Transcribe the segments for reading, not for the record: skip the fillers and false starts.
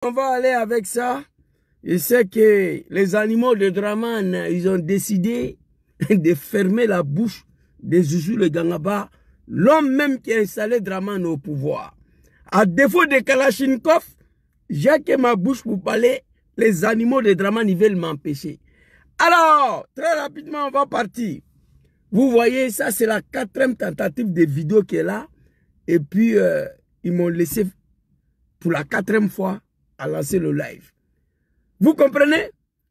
On va aller avec ça. Je sais que les animaux de Dramane, ils ont décidé de fermer la bouche de Zouzou le Gangaba, l'homme même qui a installé Dramane au pouvoir. À défaut de Kalachnikov, j'ai que ma bouche pour parler, les animaux de Dramane, ils veulent m'empêcher. Alors, très rapidement, on va partir. Vous voyez, ça c'est la 4e tentative de vidéo qui est là. Et puis, ils m'ont laissé pour la 4e fois à lancer le live. Vous comprenez?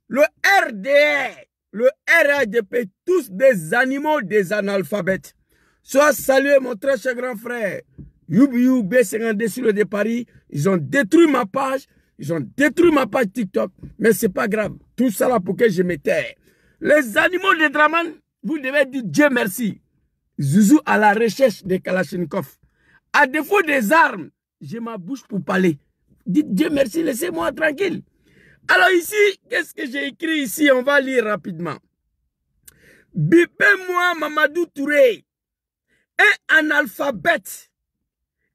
Le RDR, le RADP, tous des animaux, des analphabètes. Soit salué mon très cher grand frère, Youbiou B52 sur le de Paris. Ils ont détruit ma page, ils ont détruit ma page TikTok. Mais c'est pas grave, tout ça là pour que je me taise. Les animaux de Dramane, vous devez dire Dieu merci. Zouzou à la recherche de Kalachnikov. À défaut des armes, j'ai ma bouche pour parler. Dites Dieu merci, laissez-moi tranquille. Alors ici, qu'est-ce que j'ai écrit ici? On va lire rapidement. Bipez-moi Mamadou Touré, un analphabète,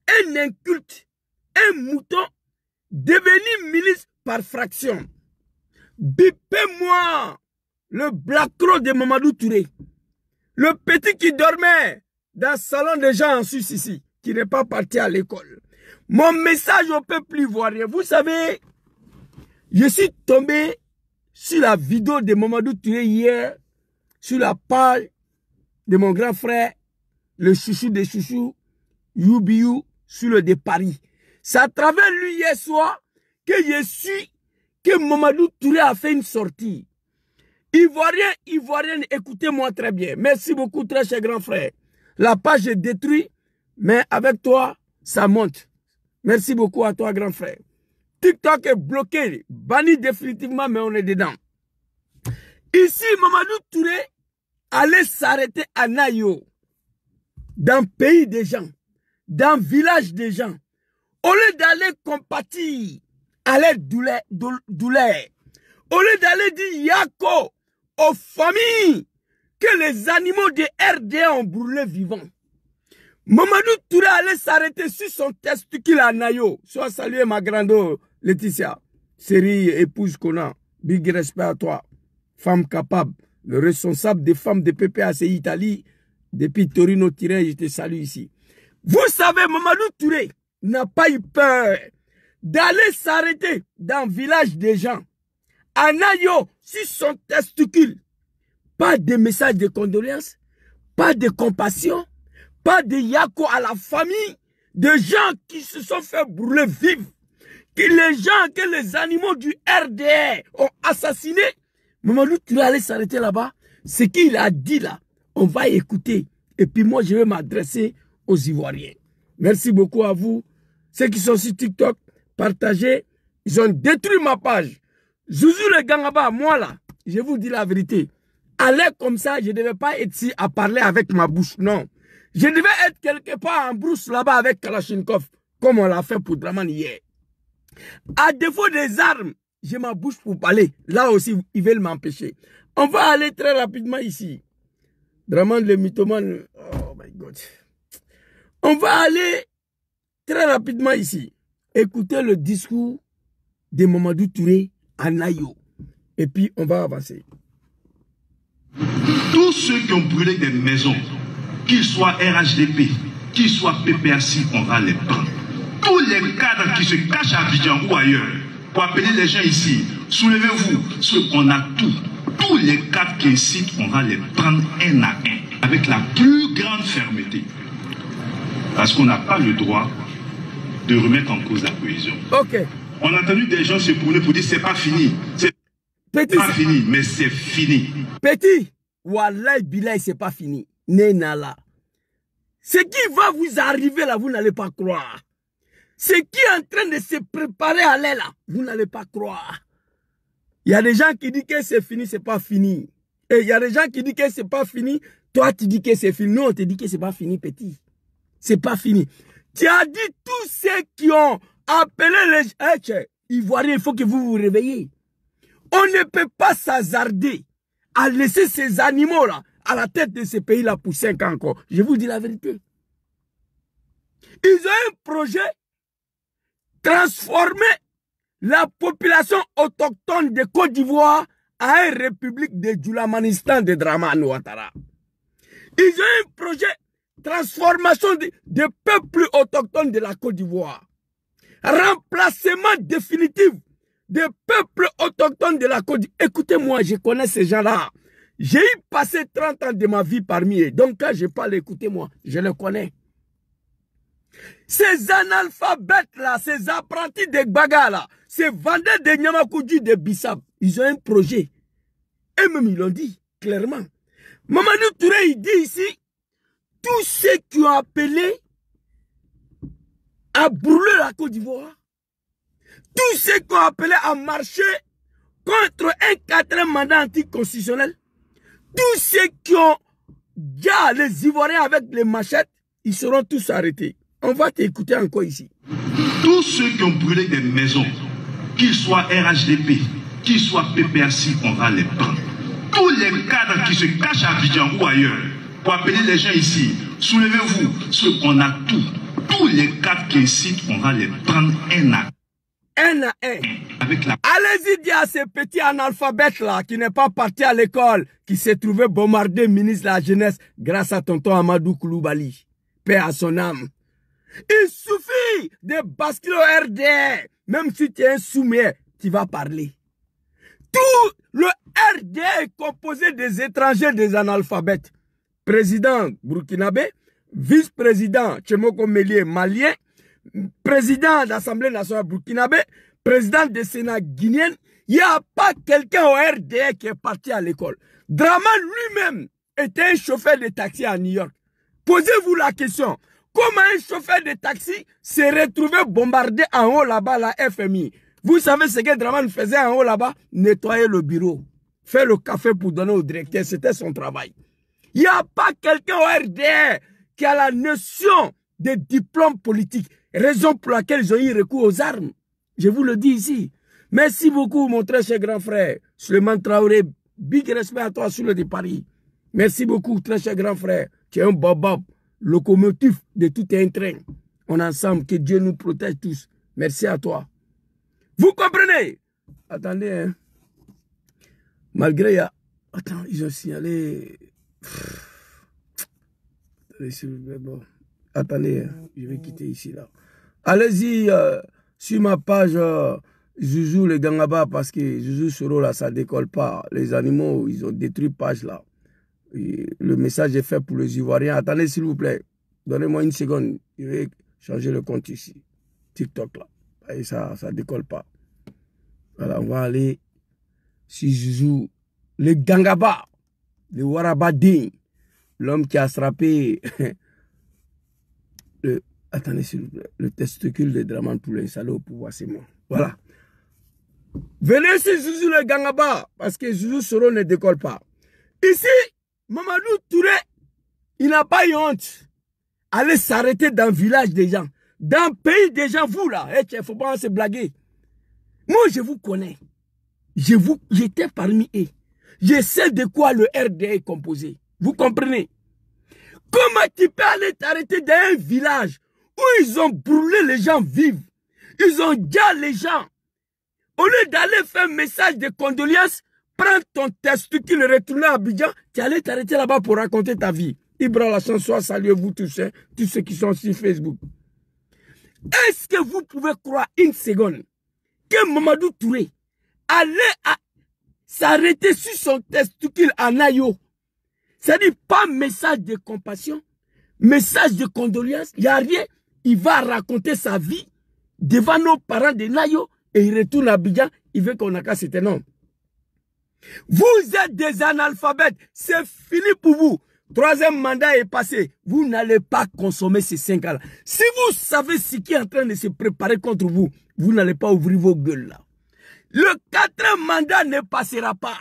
un inculte, un mouton, devenu ministre par fraction. Bipez-moi le Black Crow de Mamadou Touré, le petit qui dormait dans le salon de gens en Suisse ici, qui n'est pas parti à l'école. Mon message au peuple ivoirien, vous savez, je suis tombé sur la vidéo de Mamadou Touré hier, sur la page de mon grand frère, le chouchou des chouchous, Youbiou, sur le de Paris. C'est à travers lui hier soir que je suis que Mamadou Touré a fait une sortie. Ivoirien, Ivoirienne, écoutez-moi très bien. Merci beaucoup, très cher grand frère. La page est détruite, mais avec toi, ça monte. Merci beaucoup à toi, grand frère. TikTok est bloqué, banni définitivement, mais on est dedans. Ici, Mamadou Touré allait s'arrêter à Nayo, dans le pays des gens, dans le village des gens. Au lieu d'aller compatir à l'aide douleur, au lieu d'aller dire Yako aux familles que les animaux de RDA ont brûlé vivants, Mamadou Touré allait s'arrêter sur son testicule à Nayo. Sois salué ma grande Laetitia, série épouse Conan, big respect à toi, femme capable, le responsable des femmes de PPACI Italie, depuis Torino-Tiré, je te salue ici. Vous savez, Mamadou Touré n'a pas eu peur d'aller s'arrêter dans le village des gens, à Nayo, sur son testicule. Pas de message de condoléances, pas de compassion, pas de Yako à la famille de gens qui se sont fait brûler vifs. Que les gens, que les animaux du RDR ont assassiné. Mamadou Touré allait s'arrêter là-bas. Ce qu'il a dit là, on va écouter. Et puis moi, je vais m'adresser aux Ivoiriens. Merci beaucoup à vous. Ceux qui sont sur TikTok, partagez. Ils ont détruit ma page. Zouzou le Gangaba, moi là, je vous dis la vérité. Aller comme ça, je ne devais pas être ici à parler avec ma bouche, non. Je devais être quelque part en brousse là-bas avec Kalachnikov, comme on l'a fait pour Dramane hier. À défaut des armes, j'ai ma bouche pour parler. Là aussi, ils veulent m'empêcher. On va aller très rapidement ici. Dramane le mythomane. Oh my God. On va aller très rapidement ici. Écoutez le discours de Mamadou Touré à Nayo. Et puis, on va avancer. Tous ceux qui ont brûlé des maisons, qu'ils soient RHDP, qu'ils soient PPACI, on va les prendre. Tous les cadres qui se cachent à Abidjan ou ailleurs, pour appeler les gens ici, soulevez-vous, on a tout. Tous les cadres qui incitent, on va les prendre un à un, avec la plus grande fermeté. Parce qu'on n'a pas le droit de remettre en cause la cohésion. Ok. On a entendu des gens se promener pour dire c'est pas fini. C'est pas fini, mais c'est fini. Petit, Wallahi Bilay, c'est pas fini. Nenala. Ce qui va vous arriver là, vous n'allez pas croire. Ce qui est en train de se préparer à aller là, vous n'allez pas croire. Il y a des gens qui disent que c'est fini, c'est pas fini. Et il y a des gens qui disent que c'est pas fini. Toi, tu dis que c'est fini. Nous, on te dit que c'est pas fini, petit. C'est pas fini. Tu as dit tous ceux qui ont appelé les Ivoiriens, il faut que vous vous réveillez. On ne peut pas s'hasarder à laisser ces animaux-là à la tête de ces pays-là pour 5 ans encore. Je vous dis la vérité. Ils ont un projet transformer la population autochtone de Côte d'Ivoire à une république de Djoulamanistan de Dramane Ouattara. Ils ont un projet transformation des peuples autochtones de la Côte d'Ivoire. Remplacement définitif des peuples autochtones de la Côte d'Ivoire. Écoutez-moi, je connais ces gens-là. J'ai eu passé 30 ans de ma vie parmi eux. Donc quand je parle, écoutez-moi, je les connais. Ces analphabètes-là, ces apprentis de Baga-là, ces vendeurs de Nyamakoudji de Bissap, ils ont un projet. Et même ils l'ont dit clairement. Mamadou Touré, il dit ici, tous ceux qui ont appelé à brûler la Côte d'Ivoire, tous ceux qui ont appelé à marcher contre un 4e mandat anticonstitutionnel, tous ceux qui ont déjà les Ivoiriens avec les machettes, ils seront tous arrêtés. On va t'écouter encore ici. Tous ceux qui ont brûlé des maisons, qu'ils soient RHDP, qu'ils soient PPRC, on va les prendre. Tous les cadres qui se cachent à Abidjan ou ailleurs, pour appeler les gens ici, soulevez-vous, on a tout. Tous les cadres qui incitent, on va les prendre un à un. Allez-y dire à ces petits analphabètes-là qui n'est pas parti à l'école, qui s'est trouvé bombardé ministre de la Jeunesse grâce à tonton Amadou Koulibaly. Paix à son âme. Il suffit de basculer au RDR. Même si tu es un soumis, tu vas parler. Tout le RDR est composé des étrangers, des analphabètes. Président burkinabé, vice-président Tchemoko Mélié malien, président de l'Assemblée nationale burkinabé, président du Sénat guinéen. Il n'y a pas quelqu'un au RDR qui est parti à l'école. Dramane lui-même était un chauffeur de taxi à New York. Posez-vous la question. Comment un chauffeur de taxi s'est retrouvé bombardé en haut là-bas, la FMI? Vous savez ce que Dramane faisait en haut là-bas? Nettoyer le bureau. Faire le café pour donner au directeur. C'était son travail. Il n'y a pas quelqu'un au RDR qui a la notion de diplôme politique. Raison pour laquelle ils ont eu recours aux armes. Je vous le dis ici. Merci beaucoup, mon très cher grand frère. Suleiman Traoré, big respect à toi sur le de Paris. Merci beaucoup, très cher grand frère. Tu es un bob, locomotive de tout un train. On est ensemble, que Dieu nous protège tous. Merci à toi. Vous comprenez? Attendez, hein. Malgré... Attends, ils ont signalé... Bon. Attendez, hein. Je vais quitter ici, là. Allez-y sur ma page Zouzou le Gangaba, parce que Zouzou Soro, là, ça décolle pas. Les animaux, ils ont détruit page, là. Et le message est fait pour les Ivoiriens. Attendez, s'il vous plaît. Donnez-moi une seconde. Je vais changer le compte ici. TikTok, là. Et ça décolle pas. Voilà, on va aller sur Zouzou le Gangaba, le Warabading, l'homme qui a attrapé attendez, s'il vous plaît, le testicule de Dramane pour l'installer au pouvoir, c'est moi. Voilà. Venez sur Zouzou le Gangaba, parce que Zouzou Soro ne décolle pas. Ici, Mamadou Touré, il n'a pas eu honte. Allez s'arrêter dans le village des gens. Dans le pays des gens, vous là, il ne faut pas se blaguer. Moi, je vous connais. J'étais parmi eux. Je sais de quoi le RDA est composé. Vous comprenez? Comment tu peux aller t'arrêter dans un village où ils ont brûlé les gens vifs? Ils ont déjà les gens. Au lieu d'aller faire un message de condoléances, prends ton testicule, retourne à Abidjan, tu allais t'arrêter là-bas pour raconter ta vie. Ibra la chanson, saluez-vous tous, hein, tous ceux qui sont sur Facebook. Est-ce que vous pouvez croire une seconde que Mamadou Touré allait s'arrêter sur son testicule en Ayo? C'est-à-dire pas message de compassion, message de condoléances, il n'y a rien. Il va raconter sa vie devant nos parents de Nayo et il retourne à Abidjan, il veut qu'on a qu'à cet nom. Vous êtes des analphabètes, c'est fini pour vous. 3e mandat est passé, vous n'allez pas consommer ces 5 ans-là. Si vous savez ce qui est en train de se préparer contre vous, vous n'allez pas ouvrir vos gueules là. Le 4e mandat ne passera pas.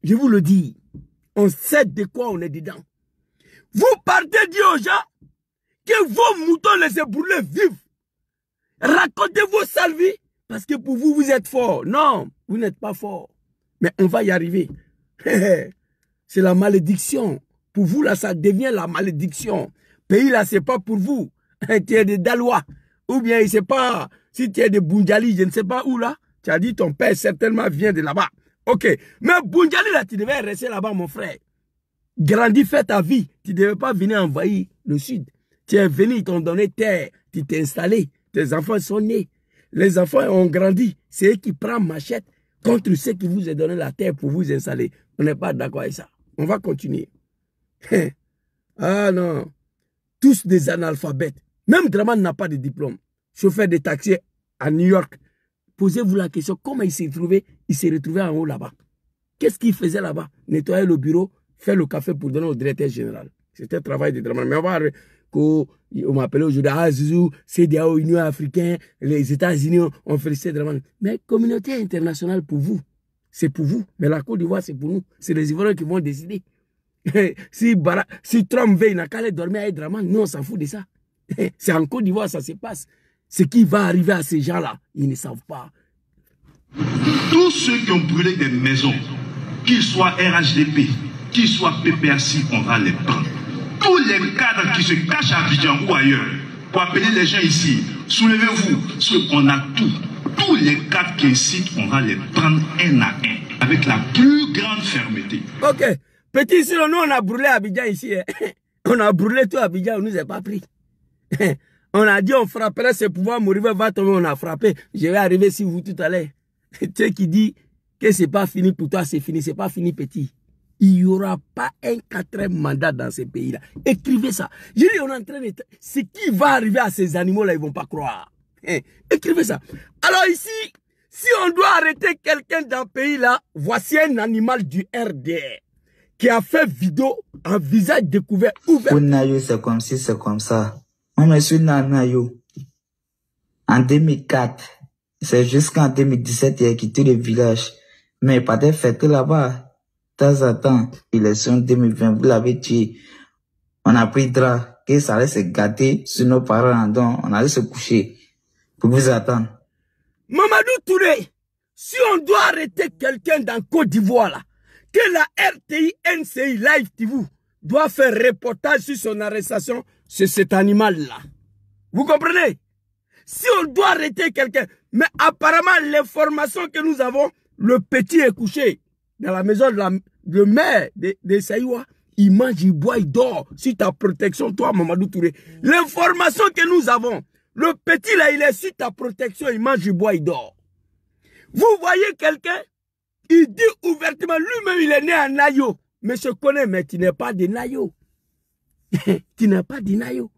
Je vous le dis. On sait de quoi on est dedans. Vous partez dire aux gens que vos moutons les ont brûlés vifs. Racontez vos sales vies parce que pour vous, vous êtes fort. Non, vous n'êtes pas fort. Mais on va y arriver. C'est la malédiction. Pour vous, là, ça devient la malédiction. Pays, là, c'est pas pour vous. Tu es des Dalois. Ou bien, je ne sais pas, si tu es des Bundjali, je ne sais pas où, là. Tu as dit ton père certainement vient de là-bas. Ok. Mais Boundiali, là, tu devais rester là-bas, mon frère. Grandis, fais ta vie. Tu ne devais pas venir envahir le sud. Tu es venu, ils t'ont donné terre. Tu t'es installé. Tes enfants sont nés. Les enfants ont grandi. C'est eux qui prennent machette contre ceux qui vous ont donné la terre pour vous installer. On n'est pas d'accord avec ça. On va continuer. Ah non. Tous des analphabètes. Même Draman n'a pas de diplôme. Chauffeur de taxi à New York. Posez-vous la question, comment il s'est retrouvé? Il s'est retrouvé en haut là-bas. Qu'est-ce qu'il faisait là-bas? Nettoyer le bureau, faire le café pour donner au directeur général. C'était le travail de Draman. Mais on va qu'on m'appelait aujourd'hui, ah Zouzou, CEDEAO, Union africaine, les États-Unis ont félicité Draman. Mais communauté internationale pour vous, c'est pour vous. Mais la Côte d'Ivoire, c'est pour nous. C'est les Ivoiriens qui vont décider. Si Trump veut, il n'a qu'à aller dormir avec Draman. Nous, on s'en fout de ça. C'est en Côte d'Ivoire, ça se passe. Ce qui va arriver à ces gens-là, ils ne savent pas. Tous ceux qui ont brûlé des maisons, qu'ils soient RHDP, qu'ils soient PPRC, on va les prendre. Tous les cadres qui se cachent à Abidjan ou ailleurs, pour appeler les gens ici, soulevez-vous, on a tout. Tous les cadres qui incitent, on va les prendre un à un, avec la plus grande fermeté. Ok. Petit, sinon nous, on a brûlé Abidjan ici. On a brûlé tout Abidjan, on ne nous a pas pris. On a dit on frapperait ses pouvoirs, Morive va tomber, on a frappé. Je vais arriver sur vous tout à l'heure. Tu sais qui dit que c'est pas fini pour toi, c'est fini, c'est pas fini petit. Il n'y aura pas un 4e mandat dans ces pays-là. Écrivez ça. Je dis, on est en train de... Ce qui va arriver à ces animaux-là, ils ne vont pas croire. Écrivez ça. Alors ici, si on doit arrêter quelqu'un dans ce pays-là, voici un animal du RDR qui a fait vidéo en visage découvert ouvert. Nayo, c'est comme si, c'est comme ça. On me suit Nayo. En 2004, c'est jusqu'en 2017, il a quitté le village. Mais pas de fête là-bas. De temps en temps, élection 2020, vous l'avez tué. On a pris drap, que ça allait se gâter sur nos parents, donc on allait se coucher pour vous attendre. Mamadou Touré, si on doit arrêter quelqu'un dans Côte d'Ivoire là, que la RTI NCI Live TV doit faire reportage sur son arrestation, c'est cet animal-là. Vous comprenez? Si on doit arrêter quelqu'un, mais apparemment l'information que nous avons, le petit est couché dans la maison de maire de Saïwa, il mange, il boit, il dort. Sur ta protection, toi, Mamadou Touré. L'information que nous avons, le petit là, il est sur ta protection, il mange, il boit, il dort. Vous voyez quelqu'un, il dit ouvertement, lui-même, il est né à Nayo. Mais je connais, mais tu n'es pas de Nayo. Tu n'es pas de Nayo.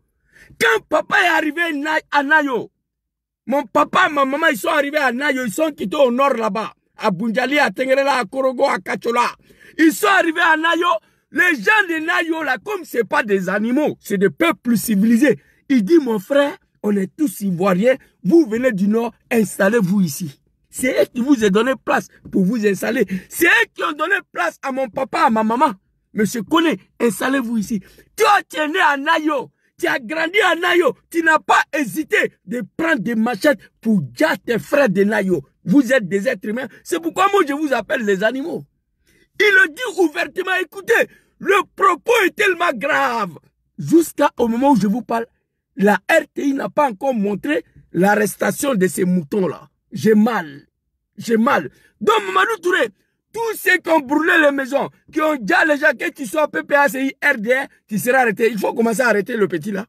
Quand papa est arrivé à Nayo, mon papa et ma maman, ils sont arrivés à Nayo, ils sont quittés au nord là-bas. À Boundiali, à Tengerela, à Korogo, à Kachola. Ils sont arrivés à Nayo. Les gens de Nayo, là, comme ce n'est pas des animaux, c'est des peuples civilisés. Il dit, mon frère, on est tous Ivoiriens. Vous venez du Nord, installez-vous ici. C'est eux qui vous ont donné place pour vous installer. C'est eux qui ont donné place à mon papa, à ma maman. Monsieur Kone, installez-vous ici. Toi, tu es né à Nayo. Tu as grandi à Nayo. Tu n'as pas hésité de prendre des machettes pour dire tes frères de Nayo. Vous êtes des êtres humains. C'est pourquoi moi je vous appelle les animaux. Il le dit ouvertement. Écoutez, le propos est tellement grave. Jusqu'au moment où je vous parle, la RTI n'a pas encore montré l'arrestation de ces moutons-là. J'ai mal. J'ai mal. Donc, Mamadou Touré, tous ceux qui ont brûlé les maisons, qui ont dit à les gens que tu sois PPACI, RDR, tu seras arrêté. Il faut commencer à arrêter le petit là.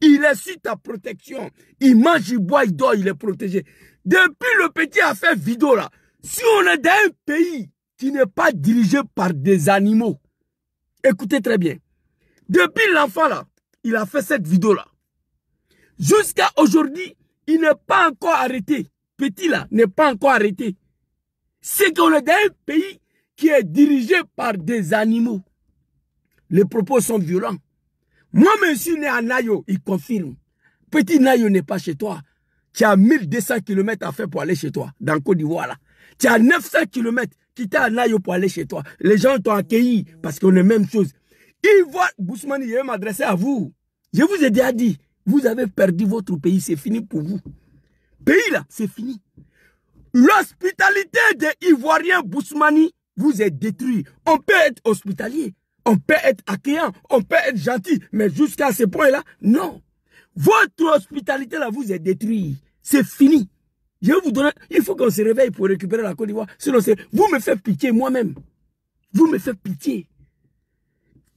Il est sur ta protection. Il mange, il boit, il dort, il est protégé. Depuis le petit a fait vidéo là, si on est dans un pays qui n'est pas dirigé par des animaux, écoutez très bien. Depuis l'enfant là, il a fait cette vidéo là. Jusqu'à aujourd'hui, il n'est pas encore arrêté. Petit là n'est pas encore arrêté. C'est qu'on est dans un pays qui est dirigé par des animaux. Les propos sont violents. Moi, je suis né à Nayo, il confirme. Petit Nayo n'est pas chez toi. Tu as 1200 km à faire pour aller chez toi, dans Côte d'Ivoire là. Tu as 900 km quitter à Nayo pour aller chez toi. Les gens t'ont accueilli parce qu'on est même chose. Ivoire, Bousmani, je vais m'adresser à vous. Je vous ai déjà dit, vous avez perdu votre pays, c'est fini pour vous. Pays là, c'est fini. L'hospitalité des Ivoiriens Bousmani vous est détruite. On peut être hospitalier, on peut être accueillant, on peut être gentil, mais jusqu'à ce point-là, non. Votre hospitalité là vous est détruite. C'est fini. Je vais vous donner, il faut qu'on se réveille pour récupérer la Côte d'Ivoire. Sinon, vous me faites pitié moi-même. Vous me faites pitié.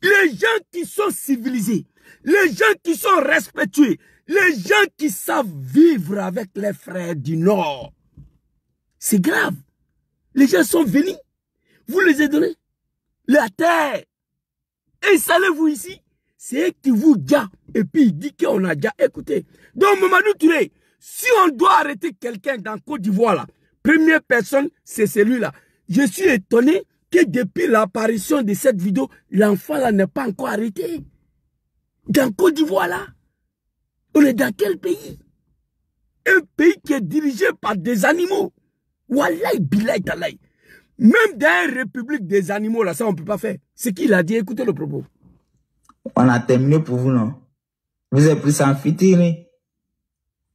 Les gens qui sont civilisés, les gens qui sont respectueux, les gens qui savent vivre avec les frères du Nord, c'est grave. Les gens sont venus, vous les avez donnés la terre. Installez-vous ici. C'est eux qui vous dit, et puis il dit qu'on a déjà écouté. Donc, Mamadou Touré, si on doit arrêter quelqu'un dans Côte d'Ivoire, là, première personne, c'est celui-là. Je suis étonné que depuis l'apparition de cette vidéo, l'enfant là n'est pas encore arrêté. Dans Côte d'Ivoire, là, on est dans quel pays? Un pays qui est dirigé par des animaux. Wallahi, billahi, talahi. Même dans une république des animaux, là, ça on ne peut pas faire. C'est qui l'a dit? Écoutez le propos. On a terminé pour vous, non? Vous êtes plus en fitiri.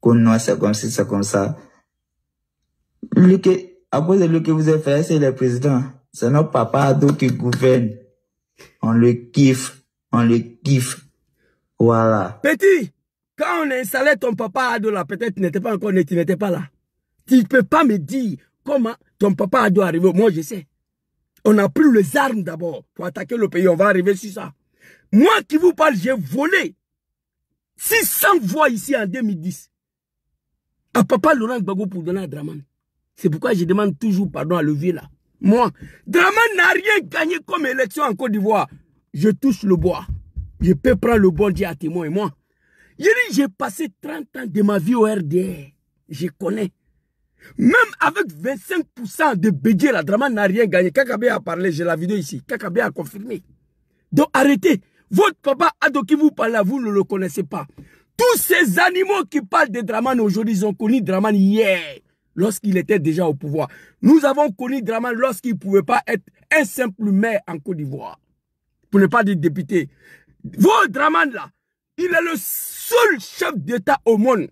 Non, c'est comme si, c'est comme ça. Après de lui que vous avez fait, c'est le président. C'est notre papa Ado qui gouverne. On le kiffe. On le kiffe. Voilà. Petit, quand on a installé ton papa Ado là, peut-être tu n'étais pas encore né, tu n'étais pas là. Tu ne peux pas me dire comment ton papa Ado est arrivé. Moi, je sais. On a pris les armes d'abord pour attaquer le pays. On va arriver sur ça. Moi qui vous parle, j'ai volé 600 voix ici en 2010. À papa Laurent Gbagbo pour donner à Draman. C'est pourquoi je demande toujours pardon à le vieux là. Moi, Draman n'a rien gagné comme élection en Côte d'Ivoire. Je touche le bois. Je peux prendre le bon Dieu à témoin et moi. J'ai passé 30 ans de ma vie au RDR. Je connais. Même avec 25% de budget, la Draman n'a rien gagné. Kakabe a parlé, j'ai la vidéo ici. Kakabe a confirmé. Donc arrêtez. Votre papa Ado qui vous parle là, vous ne le connaissez pas. Tous ces animaux qui parlent de Draman aujourd'hui, ils ont connu Draman hier, lorsqu'il était déjà au pouvoir. Nous avons connu Draman lorsqu'il ne pouvait pas être un simple maire en Côte d'Ivoire. Pour ne pas dire député. Votre Draman là, il est le seul chef d'État au monde.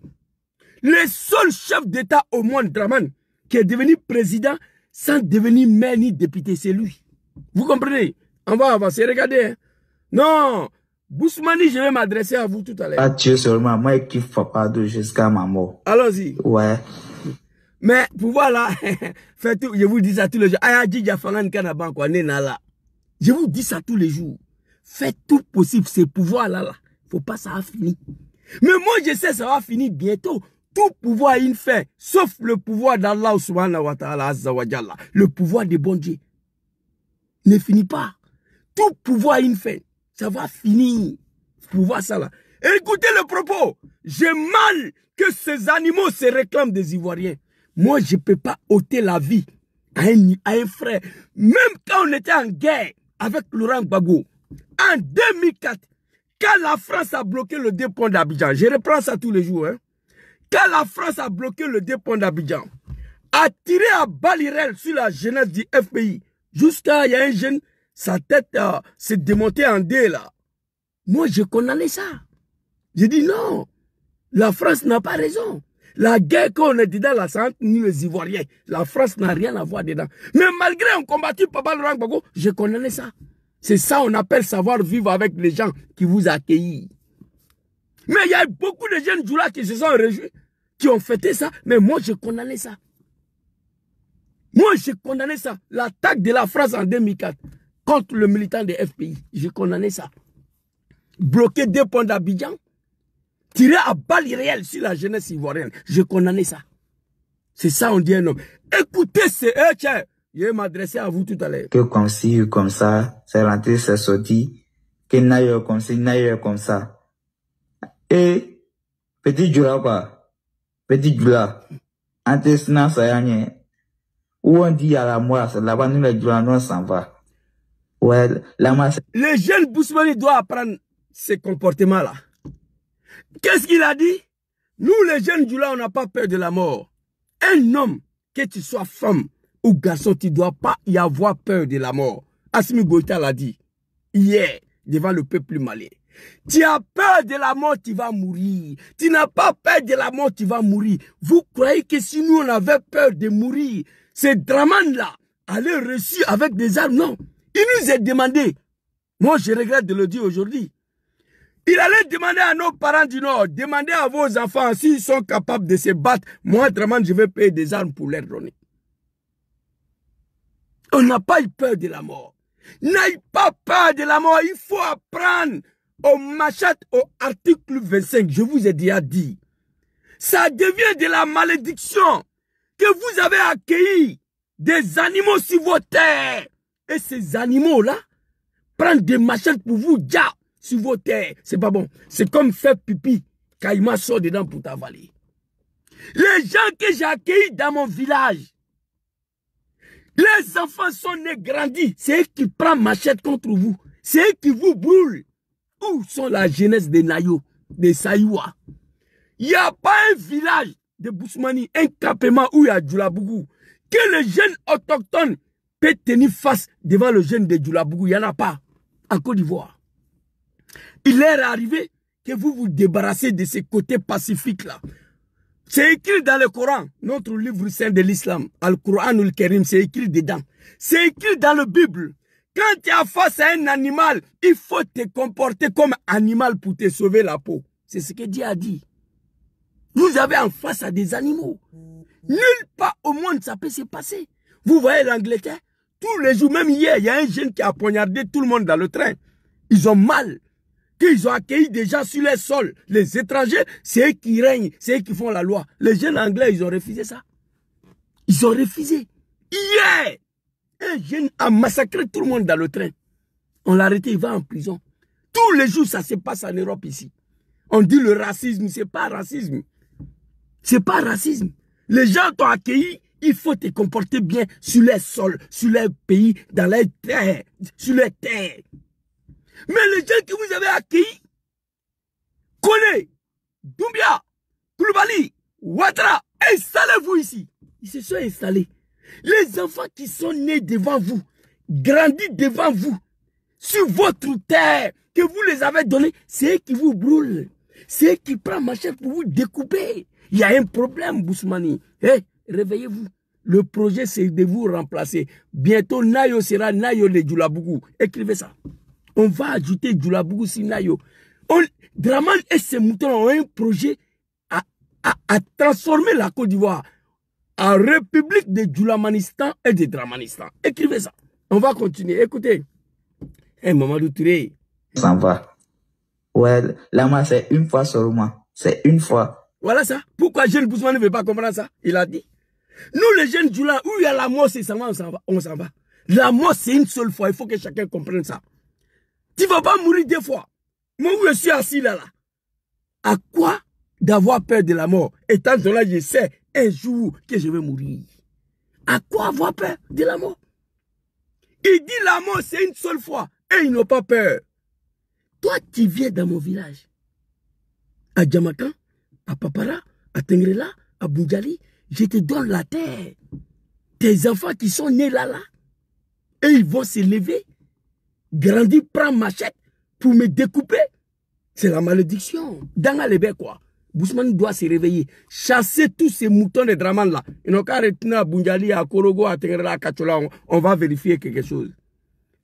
Le seul chef d'État au monde, Draman, qui est devenu président sans devenir maire ni député, c'est lui. Vous comprenez? On va avancer, regardez. Hein. Non, Bousmani, je vais m'adresser à vous tout à l'heure. Pas Dieu seulement, moi qui kiffe papa Ado jusqu'à ma mort. Allons-y. Ouais. Mais pour voir là, faites tout, je vous dis ça tous les jours. Je vous dis ça tous les jours. Faites tout possible, ces pouvoirs-là. Là. Faut pas ça a fini. Mais moi, je sais ça va finir bientôt. Tout pouvoir a une fin, sauf le pouvoir d'Allah subhanahu wa ta'ala azza wa jalla. Le pouvoir de bon Dieu ne finit pas. Tout pouvoir a une fin. Ça va finir. Pouvoir ça là. Écoutez le propos. J'ai mal que ces animaux se réclament des Ivoiriens. Moi, je ne peux pas ôter la vie à un frère. Même quand on était en guerre avec Laurent Gbagbo, en 2004, quand la France a bloqué le dépôt d'Abidjan, je reprends ça tous les jours, hein. Quand la France a bloqué le dépôt d'Abidjan, a tiré à balles réelles sur la jeunesse du FPI, jusqu'à il y a un jeune, sa tête s'est démontée en deux là. Moi, je condamnais ça. J'ai dit non, la France n'a pas raison. La guerre qu'on est dedans, là, c'est entre nous les Ivoiriens. La France n'a rien à voir dedans. Mais malgré on combattu Papa Laurent Gbagbo, je condamnais ça. C'est ça on appelle savoir vivre avec les gens qui vous accueillent. Mais il y a beaucoup de jeunes Djoula qui se sont réjouis, qui ont fêté ça. Mais moi, je condamnais ça. Moi, j'ai condamné ça. L'attaque de la France en 2004 contre le militant des FPI. J'ai condamné ça. Bloquer des ponts d'Abidjan. Tirer à balles réelles sur la jeunesse ivoirienne. J'ai condamné ça. C'est ça, on dit un homme. Écoutez, c'est eux, tiens. Je vais m'adresser à vous tout à l'heure. Que comme ci, comme ça, c'est rentré, c'est sorti. Que n'aille comme ci, n'aille comme ça. Et, petit Djoula quoi. Petit Djoula. Antesna, ça y est. Où on dit à la mort, c'est là-bas, nous les Djoula, nous s'en va. Ouais, la masse. Les jeunes Bousmani doivent apprendre ces comportements-là. Qu'est-ce qu'il a dit? Nous, les jeunes Djoula, on n'a pas peur de la mort. Un homme, que tu sois femme ou garçon, tu ne dois pas y avoir peur de la mort. Assimi Goïta l'a dit hier devant le peuple malien. Tu as peur de la mort, tu vas mourir. Tu n'as pas peur de la mort, tu vas mourir. Vous croyez que si nous, on avait peur de mourir, ces Draman-là allaient reçu avec des armes? Non. Il nous a demandé, moi je regrette de le dire aujourd'hui, Il allait demander à nos parents du Nord, demandez à vos enfants s'ils sont capables de se battre. Moi, Draman, je vais payer des armes pour leur donner. On n'a pas eu peur de la mort. N'aie pas peur de la mort. Il faut apprendre au Machat, au article 25. Je vous ai déjà dit. Ça devient de la malédiction que vous avez accueilli des animaux sur vos terres. Et ces animaux-là prennent des machettes pour vous, déjà, sur vos terres. C'est pas bon. C'est comme faire pipi. Caïma sort dedans pour t'avaler. Les gens que j'ai accueillis dans mon village, les enfants sont nés grandis. C'est eux qui prennent machette contre vous. C'est eux qui vous brûlent. Où sont la jeunesse des Nayo, des Saïwa? Il n'y a pas un village de Bousmani, un campement où il y a Djoulabougou, que le jeune autochtone peut tenir face devant le jeune de Djoulabougou. Il n'y en a pas en Côte d'Ivoire. Il est arrivé que vous vous débarrassez de ces côtés pacifiques-là. C'est écrit dans le Coran, notre livre saint de l'islam, Al-Qur'an al-Karim, c'est écrit dedans. C'est écrit dans la Bible. Quand tu es face à un animal, il faut te comporter comme animal pour te sauver la peau. C'est ce que Dieu a dit. Vous avez en face à des animaux. Nulle part au monde ça peut se passer. Vous voyez l'Angleterre, tous les jours, même hier, il y a un jeune qui a poignardé tout le monde dans le train. Ils ont mal. Qu'ils ont accueilli des gens sur les sols. Les étrangers, c'est eux qui règnent, c'est eux qui font la loi. Les jeunes anglais, ils ont refusé ça. Ils ont refusé. Hier, un jeune a massacré tout le monde dans le train. On l'a arrêté, il va en prison. Tous les jours, ça se passe en Europe ici. On dit le racisme, c'est pas racisme. C'est pas racisme. Les gens t'ont accueilli, il faut te comporter bien sur les sols, sur les pays, dans les terres, sur les terres. Mais les gens que vous avez accueillis, Kone, Doumbia, Koulibaly, Ouattara, installez-vous ici. Ils se sont installés. Les enfants qui sont nés devant vous, grandis devant vous, sur votre terre, que vous les avez donnés, c'est eux qui vous brûlent. C'est eux qui prennent machette pour vous découper. Il y a un problème, Bousmani. Hey, réveillez-vous. Le projet, c'est de vous remplacer. Bientôt, Nayo sera Nayo de Djoulabougou. Écrivez ça. On va ajouter Djoulabougou sur Nayo. Draman et ses moutons ont un projet à transformer la Côte d'Ivoire en république de Djoulamanistan et de Dramanistan. Écrivez ça. On va continuer. Écoutez. Hey, Mamadou Touré. Ça va. Ouais, là, c'est une fois seulement. C'est une fois. Voilà ça. Pourquoi jeune Bousman ne veut pas comprendre ça? Il a dit. Nous, les jeunes Djoula, où il y a la mort, c'est ça, on s'en va. La mort, c'est une seule fois. Il faut que chacun comprenne ça. Tu ne vas pas mourir deux fois. Moi, où je suis assis là. À quoi d'avoir peur de la mort? Étant donné que je sais un jour que je vais mourir. À quoi avoir peur de la mort? Il dit la mort, c'est une seule fois. Et ils n'ont pas peur. Toi, tu viens dans mon village. À Djamakan, à Papara, à Tengrela, à Boudjali, je te donne la terre. Tes enfants qui sont nés là, et ils vont se lever, grandir, prendre machette pour me découper. C'est la malédiction. Dans Alébé, quoi. Bousmane doit se réveiller. Chasser tous ces moutons de Draman là. Ils n'ont qu'à retenir à Boudjali, à Korogo, à Tengrela, à Kachola. On va vérifier quelque chose.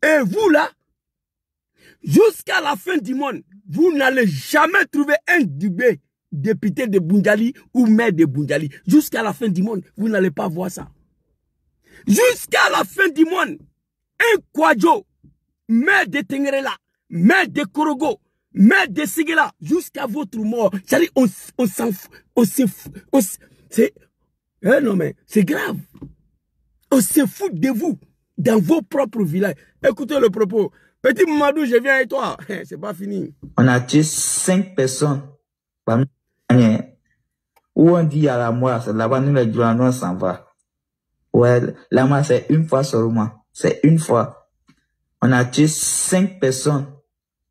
Et vous là, jusqu'à la fin du monde, vous n'allez jamais trouver un Dubé, député de Boudjali ou maire de Boudjali. Jusqu'à la fin du monde, vous n'allez pas voir ça. Jusqu'à la fin du monde, un Kwadjo, maire de Tengrela, maire de Korogo, maire de Sigela, jusqu'à votre mort. C'est-à-dire, on s'en fout. Non mais, c'est grave. On se fout de vous, dans vos propres villages. Écoutez le propos. Petit Mamadou, je viens avec toi. C'est pas fini. On a tué 5 personnes. Où on dit à la mort, c'est là-bas, nous les Djoulanois, on s'en va. Ouais, là-bas, c'est une fois seulement. C'est une fois. On a tué 5 personnes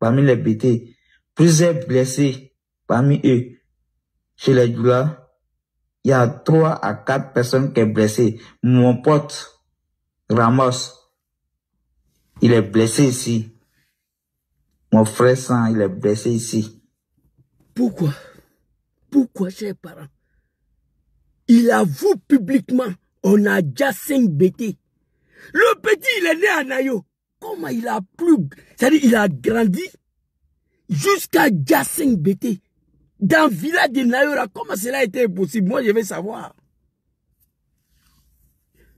parmi les BT. Plusieurs blessés parmi eux. Chez les Djoula, il y a 3 à 4 personnes qui sont blessées. Mon pote, Ramos, il est blessé ici. Mon frère San, il est blessé ici. Pourquoi? Pourquoi, chers parents? Il avoue publiquement, on a déjà 5 BT. Le petit, il est né à Nayo. Comment il a plu? C'est-à-dire, il a grandi. jusqu'à Djasseng Bété, dans le village de Nayora. Comment cela a été possible? Moi, je vais savoir.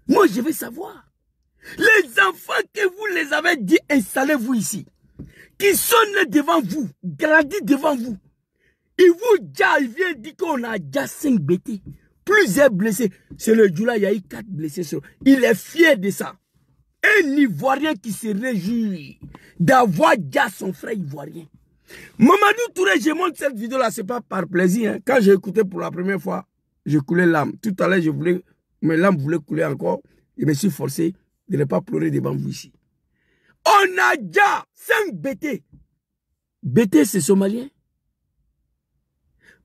Moi, je vais savoir. Les enfants que vous les avez dit, installez-vous ici, qui sont nés devant vous, grandis devant vous. Et vous, il vient dire qu'on a déjà 5 Bété, plusieurs blessés. C'est le jour là, il y a eu 4 blessés. Il est fier de ça. Un Ivoirien qui se réjouit d'avoir déjà son frère Ivoirien. Mamadou Touré, je montre cette vidéo là, c'est pas par plaisir. Hein. Quand j'ai écouté pour la première fois, je coulais l'âme. Tout à l'heure, mes larmes voulaient couler encore. Je me suis forcé de ne pas pleurer devant vous ici. On a déjà 5 Bété. Bété, c'est somalien.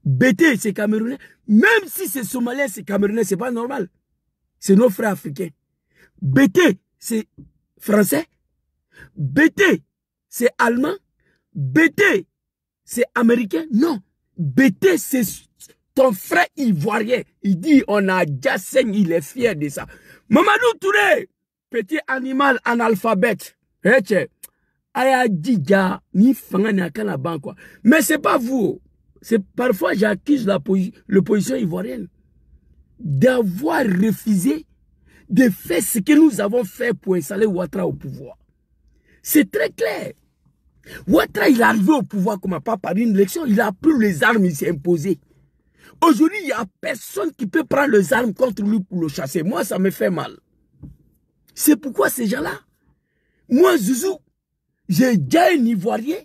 Bété, c'est camerounais. Même si c'est somalien, c'est camerounais, c'est pas normal. C'est nos frères africains. Bété, c'est français. Bété, c'est allemand. Bété, c'est américain. Non. Bété, c'est ton frère ivoirien. Il dit, on a Djasseng, il est fier de ça. Mamadou Touré, petit animal analphabète. Mais c'est pas vous. Parfois, j'accuse l'opposition ivoirienne d'avoir refusé de faire ce que nous avons fait pour installer Ouattara au pouvoir. C'est très clair. Ouattara, il est arrivé au pouvoir comme pas par une élection. Il a pris les armes, il s'est imposé. Aujourd'hui, il n'y a personne qui peut prendre les armes contre lui pour le chasser. Moi, ça me fait mal. C'est pourquoi ces gens-là, moi, Zouzou, j'ai déjà un Ivoirien.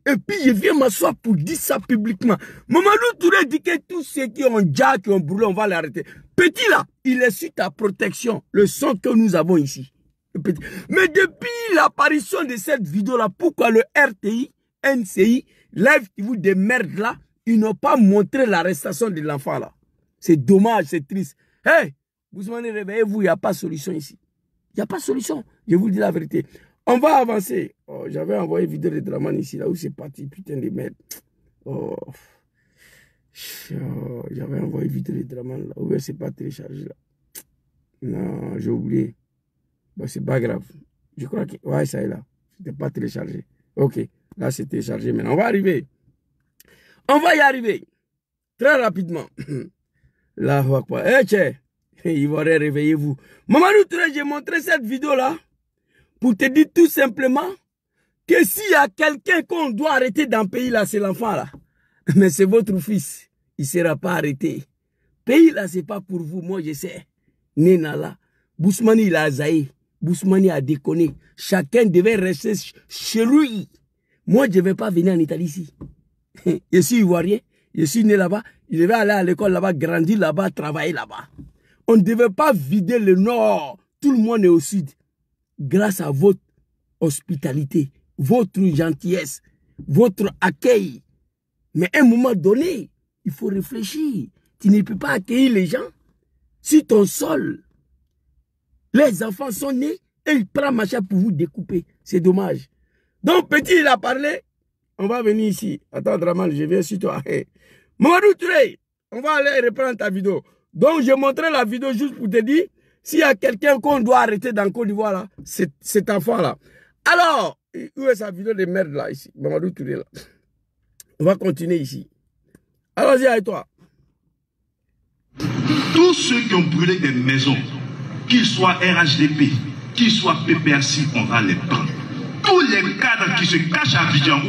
Et puis, je viens m'asseoir pour dire ça publiquement. Mamadou Touré dit que tous ceux qui ont déjà, qui ont brûlé, on va l'arrêter. Petit là, il est sur ta protection. Le sang que nous avons ici. Petit. Mais depuis l'apparition de cette vidéo-là, pourquoi le RTI, NCI, Live TV de merde là, ils n'ont pas montré l'arrestation de l'enfant là? C'est dommage, c'est triste. Hey, Bousmane, réveillez-vous, il n'y a pas de solution ici. Il n'y a pas de solution. Je vous dis la vérité. On va avancer. Oh, j'avais envoyé une vidéo de Draman ici, là où c'est parti, putain de merde. Oh. J'avais envoyé une vidéo de Draman là où c'est pas téléchargé là. Non, j'ai oublié. Bon, c'est pas grave. Je crois que... Ouais, ça est là. C'était pas téléchargé. Ok. Là, c'est téléchargé. Maintenant, on va arriver. On va y arriver. Très rapidement. Là, on va quoi? Eh, tiens. Ivoirien, réveillez-vous. Mamadou Touré, j'ai montré cette vidéo là pour te dire tout simplement que s'il y a quelqu'un qu'on doit arrêter dans le pays là, c'est l'enfant là. Mais c'est votre fils. Il ne sera pas arrêté. Pays là, c'est pas pour vous. Moi, je sais. Néna là. Bousmani, il a zaï. Bousmani a déconné. Chacun devait rester chez lui. Moi, je ne vais pas venir en Italie ici. Je suis ivoirien. Je suis né là-bas. Je devais aller à l'école là-bas, grandir là-bas, travailler là-bas. On ne devait pas vider le nord. Tout le monde est au sud. Grâce à votre hospitalité, votre gentillesse, votre accueil. Mais à un moment donné, il faut réfléchir. Tu ne peux pas accueillir les gens sur ton sol. Les enfants sont nés et ils prennent machin pour vous découper. C'est dommage. Donc, petit, il a parlé. On va venir ici. Attends, Draman, je viens sur toi. Hey. Mamadou Touré, on va aller reprendre ta vidéo. Donc, je montrais la vidéo juste pour te dire, s'il y a quelqu'un qu'on doit arrêter dans le Côte d'Ivoire, là, c'est cet enfant-là. Alors, où est sa vidéo de merde, là, ici? Mamadou Touré, là. On va continuer ici. Allons-y avec toi. Tous ceux qui ont brûlé des maisons, qu'ils soient RHDP, qu'ils soient PPRC, on va les prendre. Tous les cadres qui se cachent à Abidjan.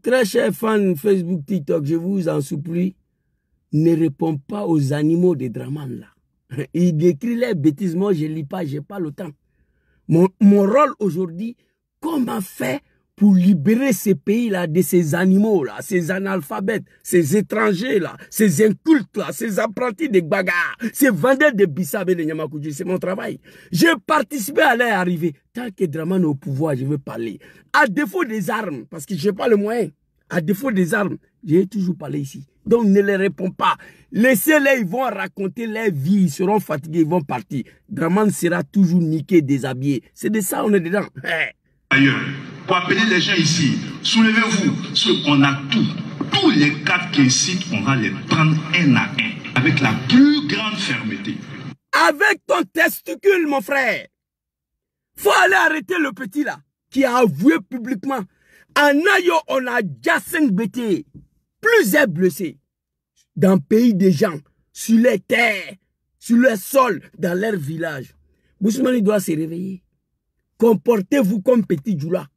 Très chers fans Facebook, TikTok, je vous en supplie, ne réponds pas aux animaux de Draman là. Il décrit les bêtises, moi je ne lis pas, je n'ai pas le temps. Mon rôle aujourd'hui, comment faire pour libérer ces pays-là de ces animaux-là, ces analphabètes, ces étrangers-là, ces incultes-là, ces apprentis de bagarre, ces vendeurs de bissab et de Nyamakoudji, c'est mon travail. J'ai participé à leur arrivée. Tant que Draman est au pouvoir, je veux parler. À défaut des armes, parce que je n'ai pas le moyen, à défaut des armes, j'ai toujours parlé ici. Donc ne les réponds pas. Laissez-les, ils vont raconter leur vie, ils seront fatigués, ils vont partir. Draman sera toujours niqué, déshabillé. C'est de ça on est dedans. Ailleurs, pour appeler les gens ici, soulevez-vous, on a tout. Tous les cadres qui incitent, on va les prendre un à un, avec la plus grande fermeté. Avec ton testicule, mon frère. Faut aller arrêter le petit là, qui a avoué publiquement. En Nayo, on a déjà 5 BT, plusieurs blessés. Dans le pays des gens, sur les terres, sur le sol, dans leur village. Boussoumani doit se réveiller. Comportez-vous comme petit Djoula.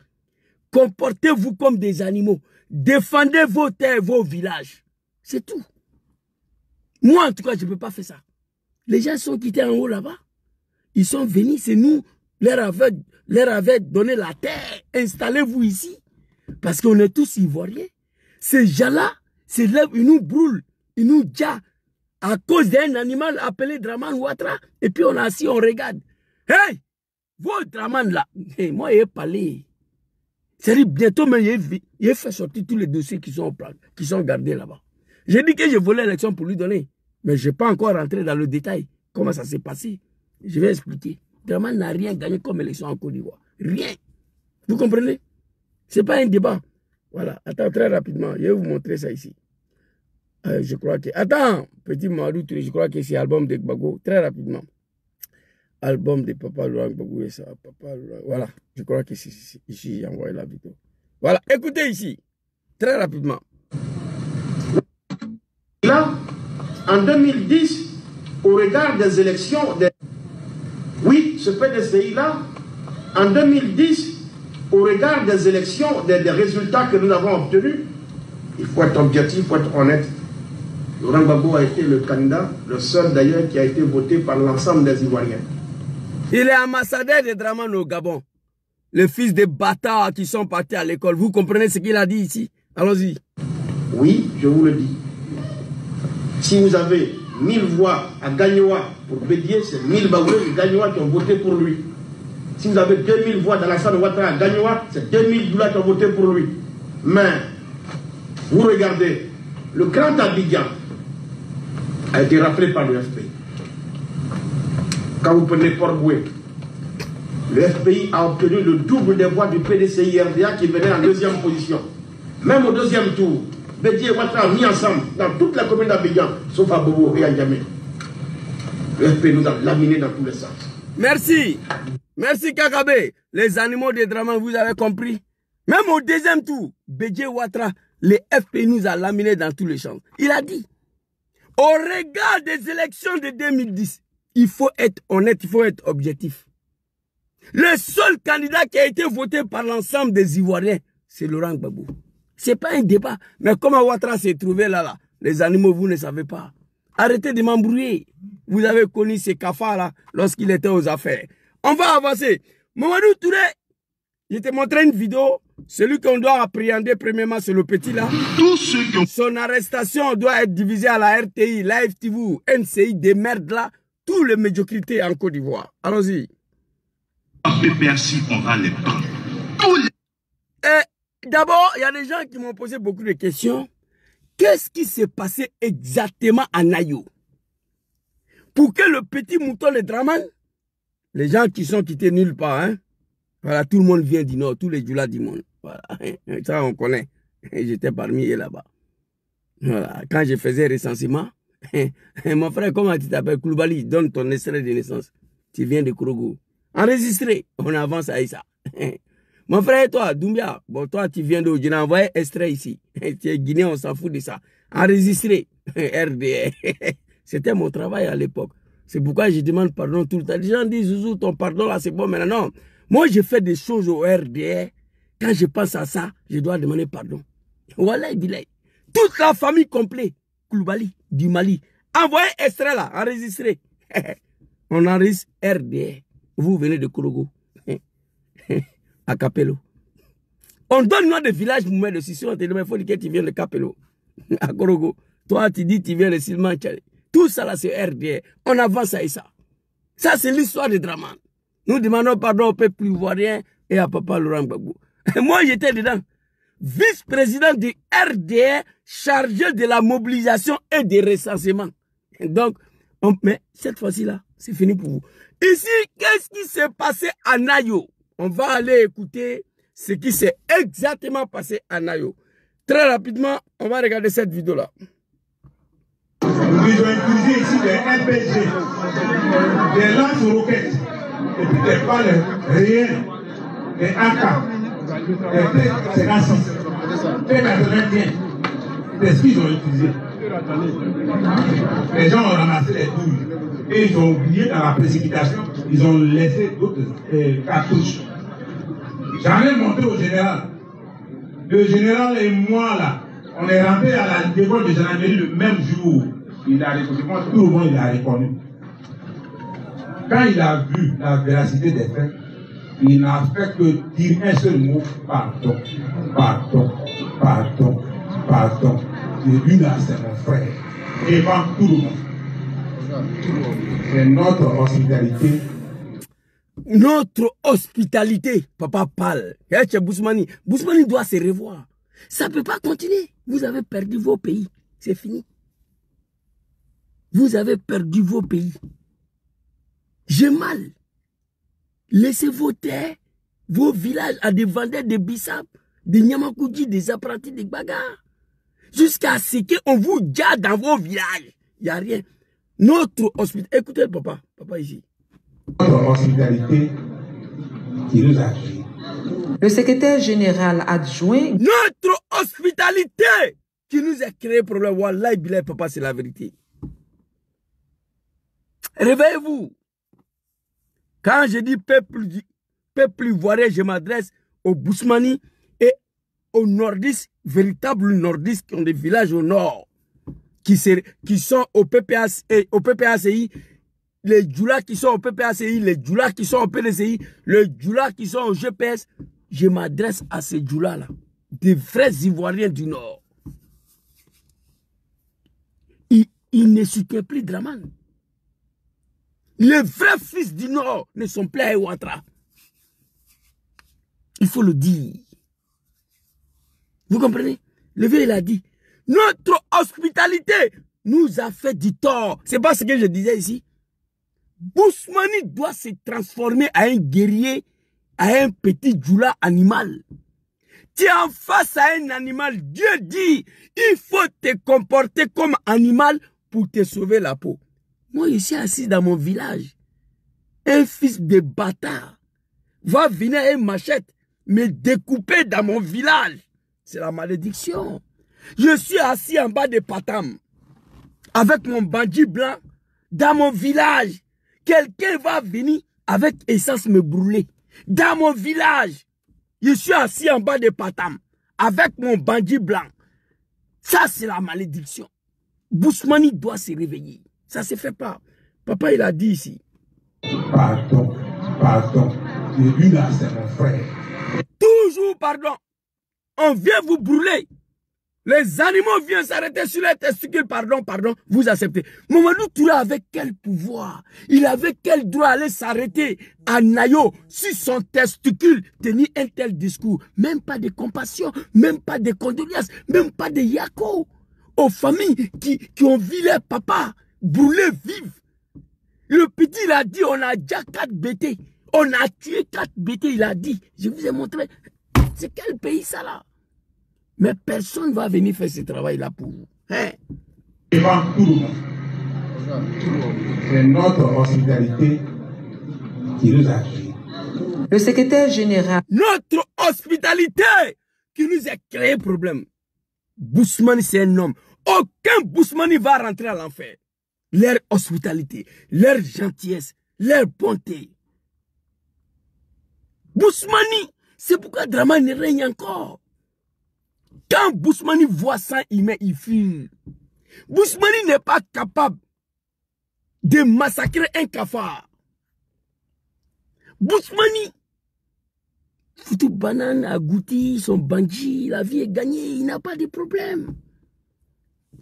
Comportez-vous comme des animaux. Défendez vos terres, vos villages. C'est tout. Moi, en tout cas, je ne peux pas faire ça. Les gens sont quittés en haut là-bas. Ils sont venus, c'est nous, leur avait donné la terre. Installez-vous ici. Parce qu'on est tous ivoiriens. Ces gens-là se lèvent, ils nous brûlent, ils nous djent à cause d'un animal appelé Dramane Ouattara. Et puis on est assis, on regarde. Hey! Vos Dramane là, hey, moi, il parlé. C'est-à-dire, bientôt, mais il fait sortir tous les dossiers qui sont gardés là-bas. J'ai dit que je voulais l'élection pour lui donner. Mais je n'ai pas encore rentré dans le détail. Comment ça s'est passé? Je vais expliquer. Dramane n'a rien gagné comme élection en Côte d'Ivoire. Rien. Vous comprenez? Ce n'est pas un débat. Voilà. Attends, très rapidement. Je vais vous montrer ça ici. Je crois que... Attends, petit Mamadou Touré, je crois que c'est l'album de Gbagbo. Très rapidement. Album de Papa Laurent Gbagbo et ça. Papa Laurent. Voilà. Je crois que c'est ici. J'ai envoyé la vidéo. Voilà. Écoutez ici. Très rapidement. Là, en 2010, au regard des élections, oui, ce PDCI-là, en 2010, au regard des élections, des résultats que nous avons obtenus, il faut être objectif, il faut être honnête. Laurent Gbagbo a été le candidat, le seul d'ailleurs qui a été voté par l'ensemble des Ivoiriens. Il est ambassadeur de Dramane au Gabon. Les fils de bâtards qui sont partis à l'école. Vous comprenez ce qu'il a dit ici? Allons-y. Oui, je vous le dis. Si vous avez 1000 voix à Gagnoa pour Bédier, c'est 1000 Baoulé et Gagnoa qui ont voté pour lui. Si vous avez 2000 voix dans l'Assane Ouattara à Gagnoa, c'est 2000 Djoula qui ont voté pour lui. Mais, vous regardez, le Grand Abidjan a été rappelé par le FPI. Quand vous prenez Port-Boué, le FPI a obtenu le double des voix du PDCI-RDA qui venait en deuxième position. Même au deuxième tour, Bédier et Ouattara mis ensemble dans toute la commune d'Abidjan, sauf à Bobo et à Djamé. Le FPI nous a laminé dans tous les sens. Merci. Merci Kakabe. Les animaux de Dramane, vous avez compris. Même au deuxième tour, Bédier Ouattara, le FPI nous a laminé dans tous les champs. Il a dit, au regard des élections de 2010, il faut être honnête, il faut être objectif. Le seul candidat qui a été voté par l'ensemble des Ivoiriens, c'est Laurent Gbagbo. Ce n'est pas un débat. Mais comment Ouattara s'est trouvé là, les animaux, vous ne savez pas. Arrêtez de m'embrouiller. Vous avez connu ces cafards-là lorsqu'il était aux affaires. On va avancer. Mamadou Touré, je t'ai montré une vidéo. Celui qu'on doit appréhender premièrement, c'est le petit là. Tous ceux qui ont... Son arrestation doit être divisée à la RTI, la FTV, NCI, des merdes là. Tous les médiocrités en Côte d'Ivoire. Allons-y. PPRC, on va les prendre. D'abord, il y a des gens qui m'ont posé beaucoup de questions. Qu'est-ce qui s'est passé exactement à Nayo? Pour que le petit mouton de Dramane, les gens qui sont quittés nulle part, hein, voilà, tout le monde vient du Nord, tous les Djoula du monde. Voilà, ça on connaît. J'étais parmi eux là-bas. Voilà, quand je faisais recensement, mon frère, comment tu t'appelles? Koulibaly, donne ton extrait de naissance. Tu viens de Kourougou. Enregistré, on avance à ça. Mon frère, toi, Doumbia, bon, toi, tu viens d'où? Je l'ai envoyé extrait ici. Tu es guinéen, on s'en fout de ça. Enregistré, RDR. C'était mon travail à l'époque. C'est pourquoi je demande pardon tout le temps. Les gens disent, Zouzou, ton pardon là, c'est bon, mais non. Moi, je fais des choses au RDR. Quand je pense à ça, je dois demander pardon. Voilà, Bilay. Toute la famille complète, Koulibaly, du Mali. Envoyez extrait là, enregistré. On enregistre RDR. Vous venez de Kourougou. À Capello. On donne nom de village pour mettre si on te demande, il faut dire que tu viens de Capello. À Kourougou. Toi, tu dis que tu viens de Silman. Tout ça là, c'est RDR. On avance à ça. Ça, c'est l'histoire de Dramane. Nous demandons pardon au peuple ivoirien et à Papa Laurent Gbagbo. Moi, j'étais dedans. Vice-président du RDR chargé de la mobilisation et des recensements. Donc, mais cette fois-ci là, c'est fini pour vous. Ici, qu'est-ce qui s'est passé à Nayo? On va aller écouter ce qui s'est exactement passé à Nayo. Très rapidement, on va regarder cette vidéo-là. Ils ont utilisé ici des RPG, des lance-roquettes, et puis des balles réelles, des AK. 56, T81, c'est ce qu'ils ont utilisé. Les gens ont ramassé les douilles et ils ont oublié dans la précipitation, ils ont laissé d'autres cartouches. J'en ai monté au général. Le général et moi là, on est rentré à l'école de gendarmerie le même jour. Il a reconnu, tout le monde il a reconnu. Quand il a vu la véracité des faits, il n'a fait que dire un seul mot, pardon, pardon, pardon, pardon. Et lui là, c'est mon frère. Devant tout le monde. C'est notre hospitalité. Notre hospitalité, papa parle. Bousmani. Bousmani doit se revoir. Ça ne peut pas continuer. Vous avez perdu vos pays. C'est fini. Vous avez perdu vos pays. J'ai mal. Laissez vos terres, vos villages à des vendeurs de bissap, des Nyamakoudji, des apprentis, des bagarres. Jusqu'à ce qu'on vous garde dans vos villages. Il n'y a rien. Notre hospitalité. Écoutez, papa ici. Notre hospitalité qui nous a tués. Le secrétaire général adjoint. Notre hospitalité qui nous a créé problème. Wallah, bilay, papa, c'est la vérité. Réveillez-vous. Quand je dis peuple ivoirien, je m'adresse aux Bousmani et aux nordistes, véritables nordistes qui ont des villages au nord, qui sont au PPACI, les Djoula qui sont au PPACI, les Djoula qui sont au PDCI, les Djoula qui sont au GPS. Je m'adresse à ces Djoula-là, des vrais Ivoiriens du Nord. Ils ne soutiennent plus Draman. Les vrais fils du Nord ne sont plus à Ouattara. Il faut le dire. Vous comprenez? Le vieux, il a dit, notre hospitalité nous a fait du tort. C'est pas ce que je disais ici. Bousmani doit se transformer à un guerrier, à un petit djoula animal. Tu es en face à un animal. Dieu dit, il faut te comporter comme animal pour te sauver la peau. Moi, je suis assis dans mon village. Un fils de bâtard va venir avec une machette me découper dans mon village. C'est la malédiction. Je suis assis en bas de Patam avec mon bandit blanc dans mon village. Quelqu'un va venir avec essence me brûler. Dans mon village, je suis assis en bas de Patam avec mon bandit blanc. Ça, c'est la malédiction. Bousmani doit se réveiller. Ça ne se fait pas. Papa, il a dit ici. Pardon, pardon. Et lui là, c'est mon frère. Toujours pardon. On vient vous brûler. Les animaux viennent s'arrêter sur les testicules. Pardon, pardon. Vous acceptez. Mamadou Touré avait quel pouvoir? Il avait quel droit aller s'arrêter à Nayo sur son testicule, tenir un tel discours? Même pas de compassion, même pas de condoléances, même pas de yako. Aux familles qui ont vu leur papa brûler vif. Le petit, il a dit, on a déjà 4 BT. On a tué 4 BT, il a dit. Je vous ai montré. C'est quel pays ça là? Mais personne ne va venir faire ce travail-là pour vous. Hein? Devant tout le monde. C'est notre hospitalité qui nous a tués. Le secrétaire général. Notre hospitalité qui nous a créé problème. Bousmani, c'est un homme. Aucun Bousmani va rentrer à l'enfer. Leur hospitalité, leur gentillesse, leur bonté. Bousmani, c'est pourquoi Dramane règne encore. Quand Bousmani voit ça, il fuit. Bousmani n'est pas capable de massacrer un cafard. Bousmani, Foutou Banane a goûté son bandit, la vie est gagnée, il n'a pas de problème.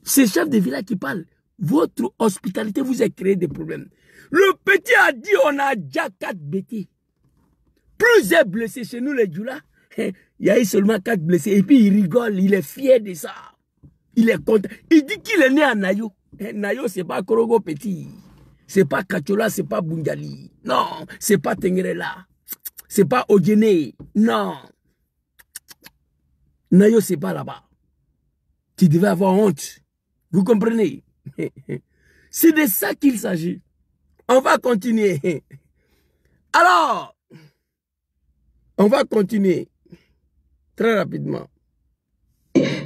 C'est le chef de village qui parle. Votre hospitalité vous a créé des problèmes. Le petit a dit on a déjà 4 BT. Plusieurs blessés chez nous les Djoula. Il y a eu seulement 4 blessés. Et puis il rigole, il est fier de ça. Il est content. Il dit qu'il est né à Nayo. Nayo, c'est pas Korogo Petit. C'est pas Kachola, c'est pas Bungali. Non, c'est pas Tengrela. C'est pas Odjene. Non. Nayo, c'est pas là-bas. Tu devais avoir honte. Vous comprenez? C'est de ça qu'il s'agit. On va continuer. Alors, on va continuer. Très rapidement.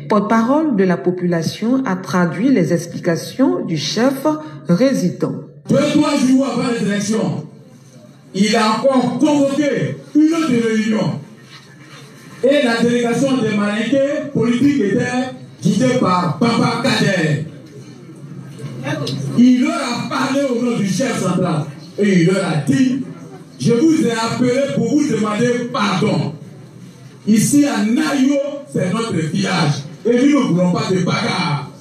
Porte-parole de la population a traduit les explications du chef résident. 2-3 jours avant les élections, il a encore convoqué une autre réunion. Et la délégation des Malinqués politiques était guidée par Papa Kader. Il leur a parlé au nom du chef central. Et il leur a dit, je vous ai appelé pour vous demander pardon. Ici à Nayo, c'est notre village. Et nous ne voulons pas de bagarre.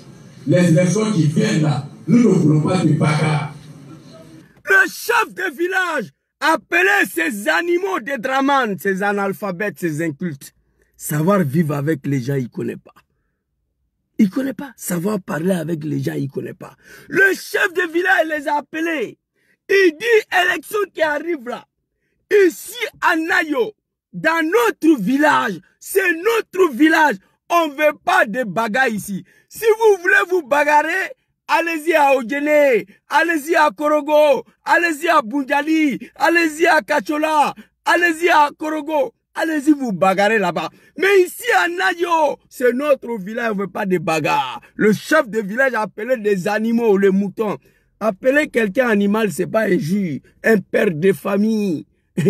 Les élections qui viennent là, nous ne voulons pas de bagarre. Le chef de village appelait ces animaux de Draman, ces analphabètes, ces incultes. Savoir vivre avec les gens, il ne connaît pas. Il ne connaît pas. Savoir parler avec les gens, il ne connaît pas. Le chef de village les a appelés. Il dit, élection qui arrive là. Ici à Nayo, dans notre village, c'est notre village. On ne veut pas de bagarre ici. Si vous voulez vous bagarrer, allez-y à Odjene, allez-y à Korogo, allez-y à Bundjali, allez-y à Kachola, allez-y à Korogo, allez-y vous bagarrer là-bas. Mais ici à Nayo, c'est notre village, on ne veut pas de bagarre. Le chef de village appelait des animaux, les moutons. Appeler quelqu'un animal, ce n'est pas un juge, un père de famille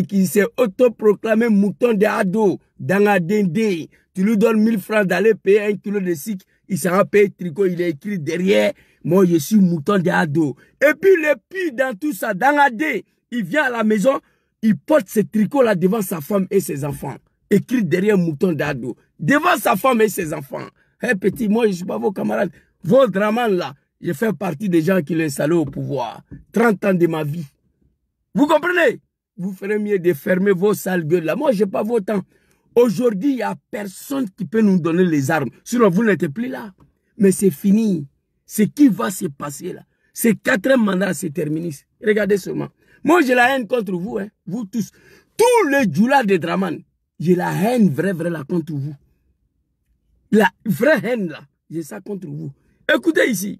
qui s'est autoproclamé mouton de ado dans la dende. Tu lui donnes 1000 francs d'aller payer 1 kilo de sucre, il s'en paye tricot, il est écrit derrière, moi je suis mouton de ado. Et puis le pire dans tout ça, dans la dé, il vient à la maison, il porte ce tricot-là devant sa femme et ses enfants. Écrit derrière mouton d'ado, devant sa femme et ses enfants. Hey petit, moi je ne suis pas vos camarades, vos dramas là, je fais partie des gens qui l'ont installé au pouvoir. 30 ans de ma vie. Vous comprenez? Vous ferez mieux de fermer vos sales gueules là. Moi je n'ai pas vos temps. Aujourd'hui, il n'y a personne qui peut nous donner les armes. Sinon, vous n'êtes plus là. Mais c'est fini. Ce qui va se passer là. Ce 4e mandat se termine. Regardez seulement. Moi, j'ai la haine contre vous. Hein. Vous tous. Tous les djoulas de Draman. J'ai la haine vraie là contre vous. La vraie haine là. J'ai ça contre vous. Écoutez ici.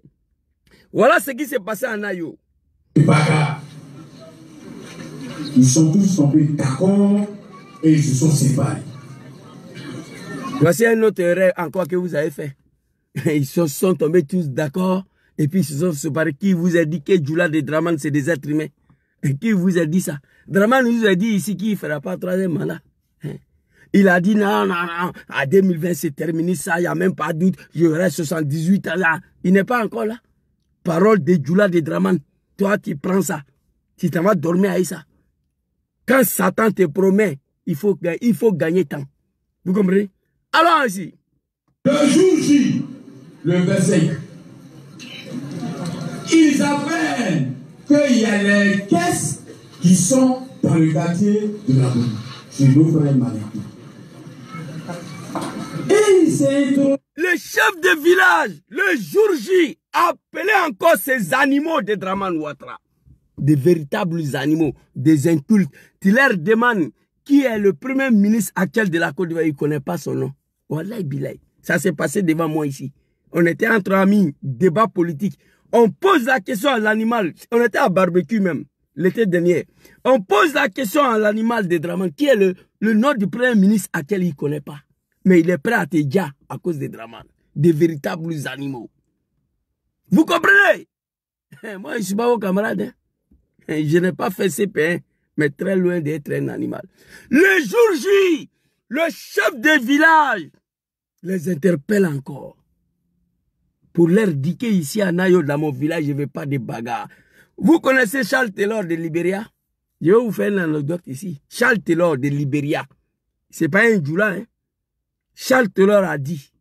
Voilà ce qui s'est passé à Nayo. Ils sont tous tombés d'accord et ils se sont séparés. Voici un autre erreur encore que vous avez fait. Ils se sont tombés tous d'accord et puis ils se sont séparés. Qui vous a dit que Djoula de Draman c'est des êtres humains? Qui vous a dit ça? Draman nous a dit ici qu'il ne fera pas 3e mandat. Il a dit non, à 2020 c'est terminé ça, il n'y a même pas de doute, je reste 78 ans là. Il n'est pas encore là. Parole de Djoula de Draman. Toi tu prends ça. Tu t'en vas dormir avec ça. Quand Satan te promet, il faut gagner temps. Vous comprenez? Alors ici. Le jour J, le 25, ils apprennent qu'il y a les caisses qui sont dans le quartier de la Boue. C'est nos frères Malinqués. Et le chef de village, le jour J, appelait encore ces animaux de Draman Ouattara. Des véritables animaux, des incultes. Tu leur demandes qui est le premier ministre actuel de la Côte d'Ivoire, il ne connaît pas son nom. Wallahi Bilay. Ça s'est passé devant moi ici. On était entre amis, débat politique. On pose la question à l'animal. On était à barbecue même, l'été dernier. On pose la question à l'animal de Draman. Qui est le nom du premier ministre actuel, il ne connaît pas. Mais il est prêt à te dire à cause de Draman. Des véritables animaux. Vous comprenez? Moi, je ne suis pas vos camarades. Hein? Je n'ai pas fait CP1, mais très loin d'être un animal. Le jour J, le chef de village les interpelle encore. Pour leur dire qu'ici à Nayo, dans mon village, je ne veux pas de bagarre. Vous connaissez Charles Taylor de Libéria? Je vais vous faire une anecdote ici. Charles Taylor de Libéria. Ce n'est pas un djoula. Hein? Charles Taylor a dit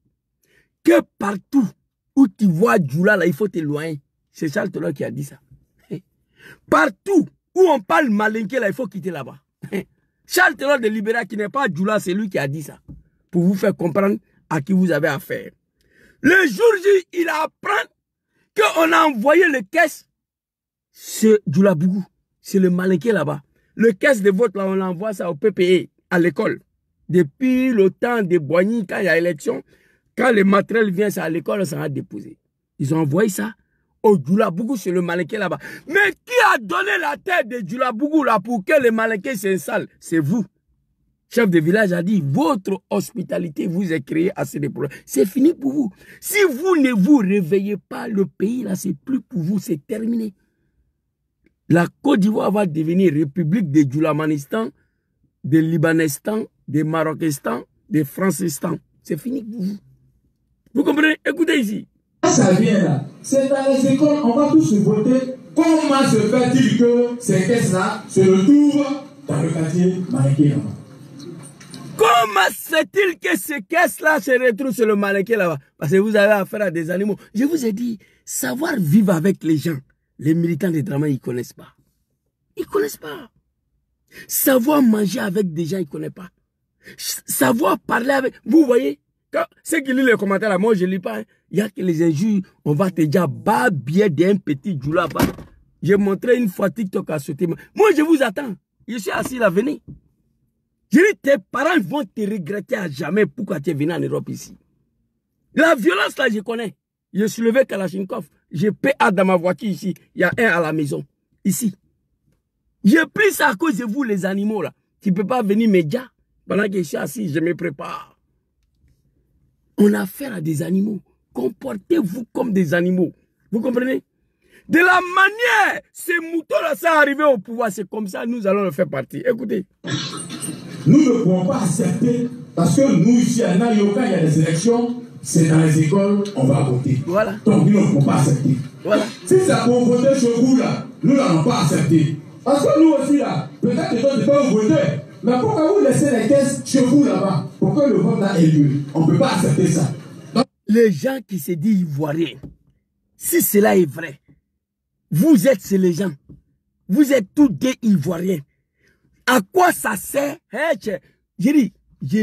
que partout où tu vois djoula, là, il faut t'éloigner. C'est Charles Taylor qui a dit ça. Partout où on parle malinqué, là, il faut quitter là-bas. Charles Taylor de Libéria, qui n'est pas djoula, c'est lui qui a dit ça. Pour vous faire comprendre à qui vous avez affaire. Le jour J, il apprend qu'on a envoyé le caisse sur Djoulabougou. C'est le malinqué là-bas. Le caisse de vote, là, on envoie ça au PPE, à l'école. Depuis le temps de Boigny, quand il y a élection, quand le matériel vient, c'est à l'école, on s'en a déposé. Ils ont envoyé ça au Djoulabougou, c'est le malinqué là-bas. Mais qui a donné la tête de Djoulabougou là pour que le malinqué s'installe? C'est vous. chef de village a dit, votre hospitalité vous est créée assez de problèmes. C'est fini pour vous. Si vous ne vous réveillez pas, le pays là, c'est plus pour vous, c'est terminé. La Côte d'Ivoire va devenir république de Djoulamanistan, de Libanistan, de Marocanistan, de Francistan. C'est fini pour vous. Vous comprenez? Écoutez ici. Ça vient là. C'est dans les écoles, on va tous voter. Comment se fait-il que ces caisses-là se retrouvent dans le quartier Malinké? Comment se fait-il que ces caisses-là se retrouvent sur le Malinké là-bas? Parce que vous avez affaire à des animaux. Je vous ai dit, savoir vivre avec les gens, les militants de Dramane, ils ne connaissent pas. Ils ne connaissent pas. Savoir manger avec des gens, ils ne connaissent pas. Savoir parler avec... Vous voyez, ceux qui lisent les commentaires là, moi je ne lis pas. Il y a que les injures, on va te dire, bas bien d'un petit djoula bas. J'ai montré une fois TikTok à ce thème. Moi je vous attends. Je suis assis là, venez. Je dis, tes parents vont te regretter à jamais pourquoi tu es venu en Europe ici. La violence là, je connais. Je suis levé Kalachnikov. J'ai PA dans ma voiture ici. Il y a un à la maison. Ici. J'ai pris ça à cause de vous, les animaux là. Tu ne peux pas venir me dire. Pendant que je suis assis, je me prépare. On a affaire à des animaux. Comportez-vous comme des animaux. Vous comprenez? De la manière, ces moutons-là sont arrivés au pouvoir, c'est comme ça, nous allons le faire partir. Écoutez. Nous ne pouvons pas accepter, parce que nous, ici, à Nayoka, il y a des élections, c'est dans les écoles, on va voter. Voilà. Donc, nous ne pouvons pas accepter. Voilà. Si ça pour voter chez vous, là, nous n'allons pas accepter. Parce que nous aussi, là, peut-être que toi, tu peux voter. Mais pourquoi vous laissez les caisses chez vous là-bas pour que le vote là ait lieu? On ne peut pas accepter ça. Donc, les gens qui se disent ivoiriens, si cela est vrai, vous êtes ces les gens. Vous êtes tous des ivoiriens. À quoi ça sert? Je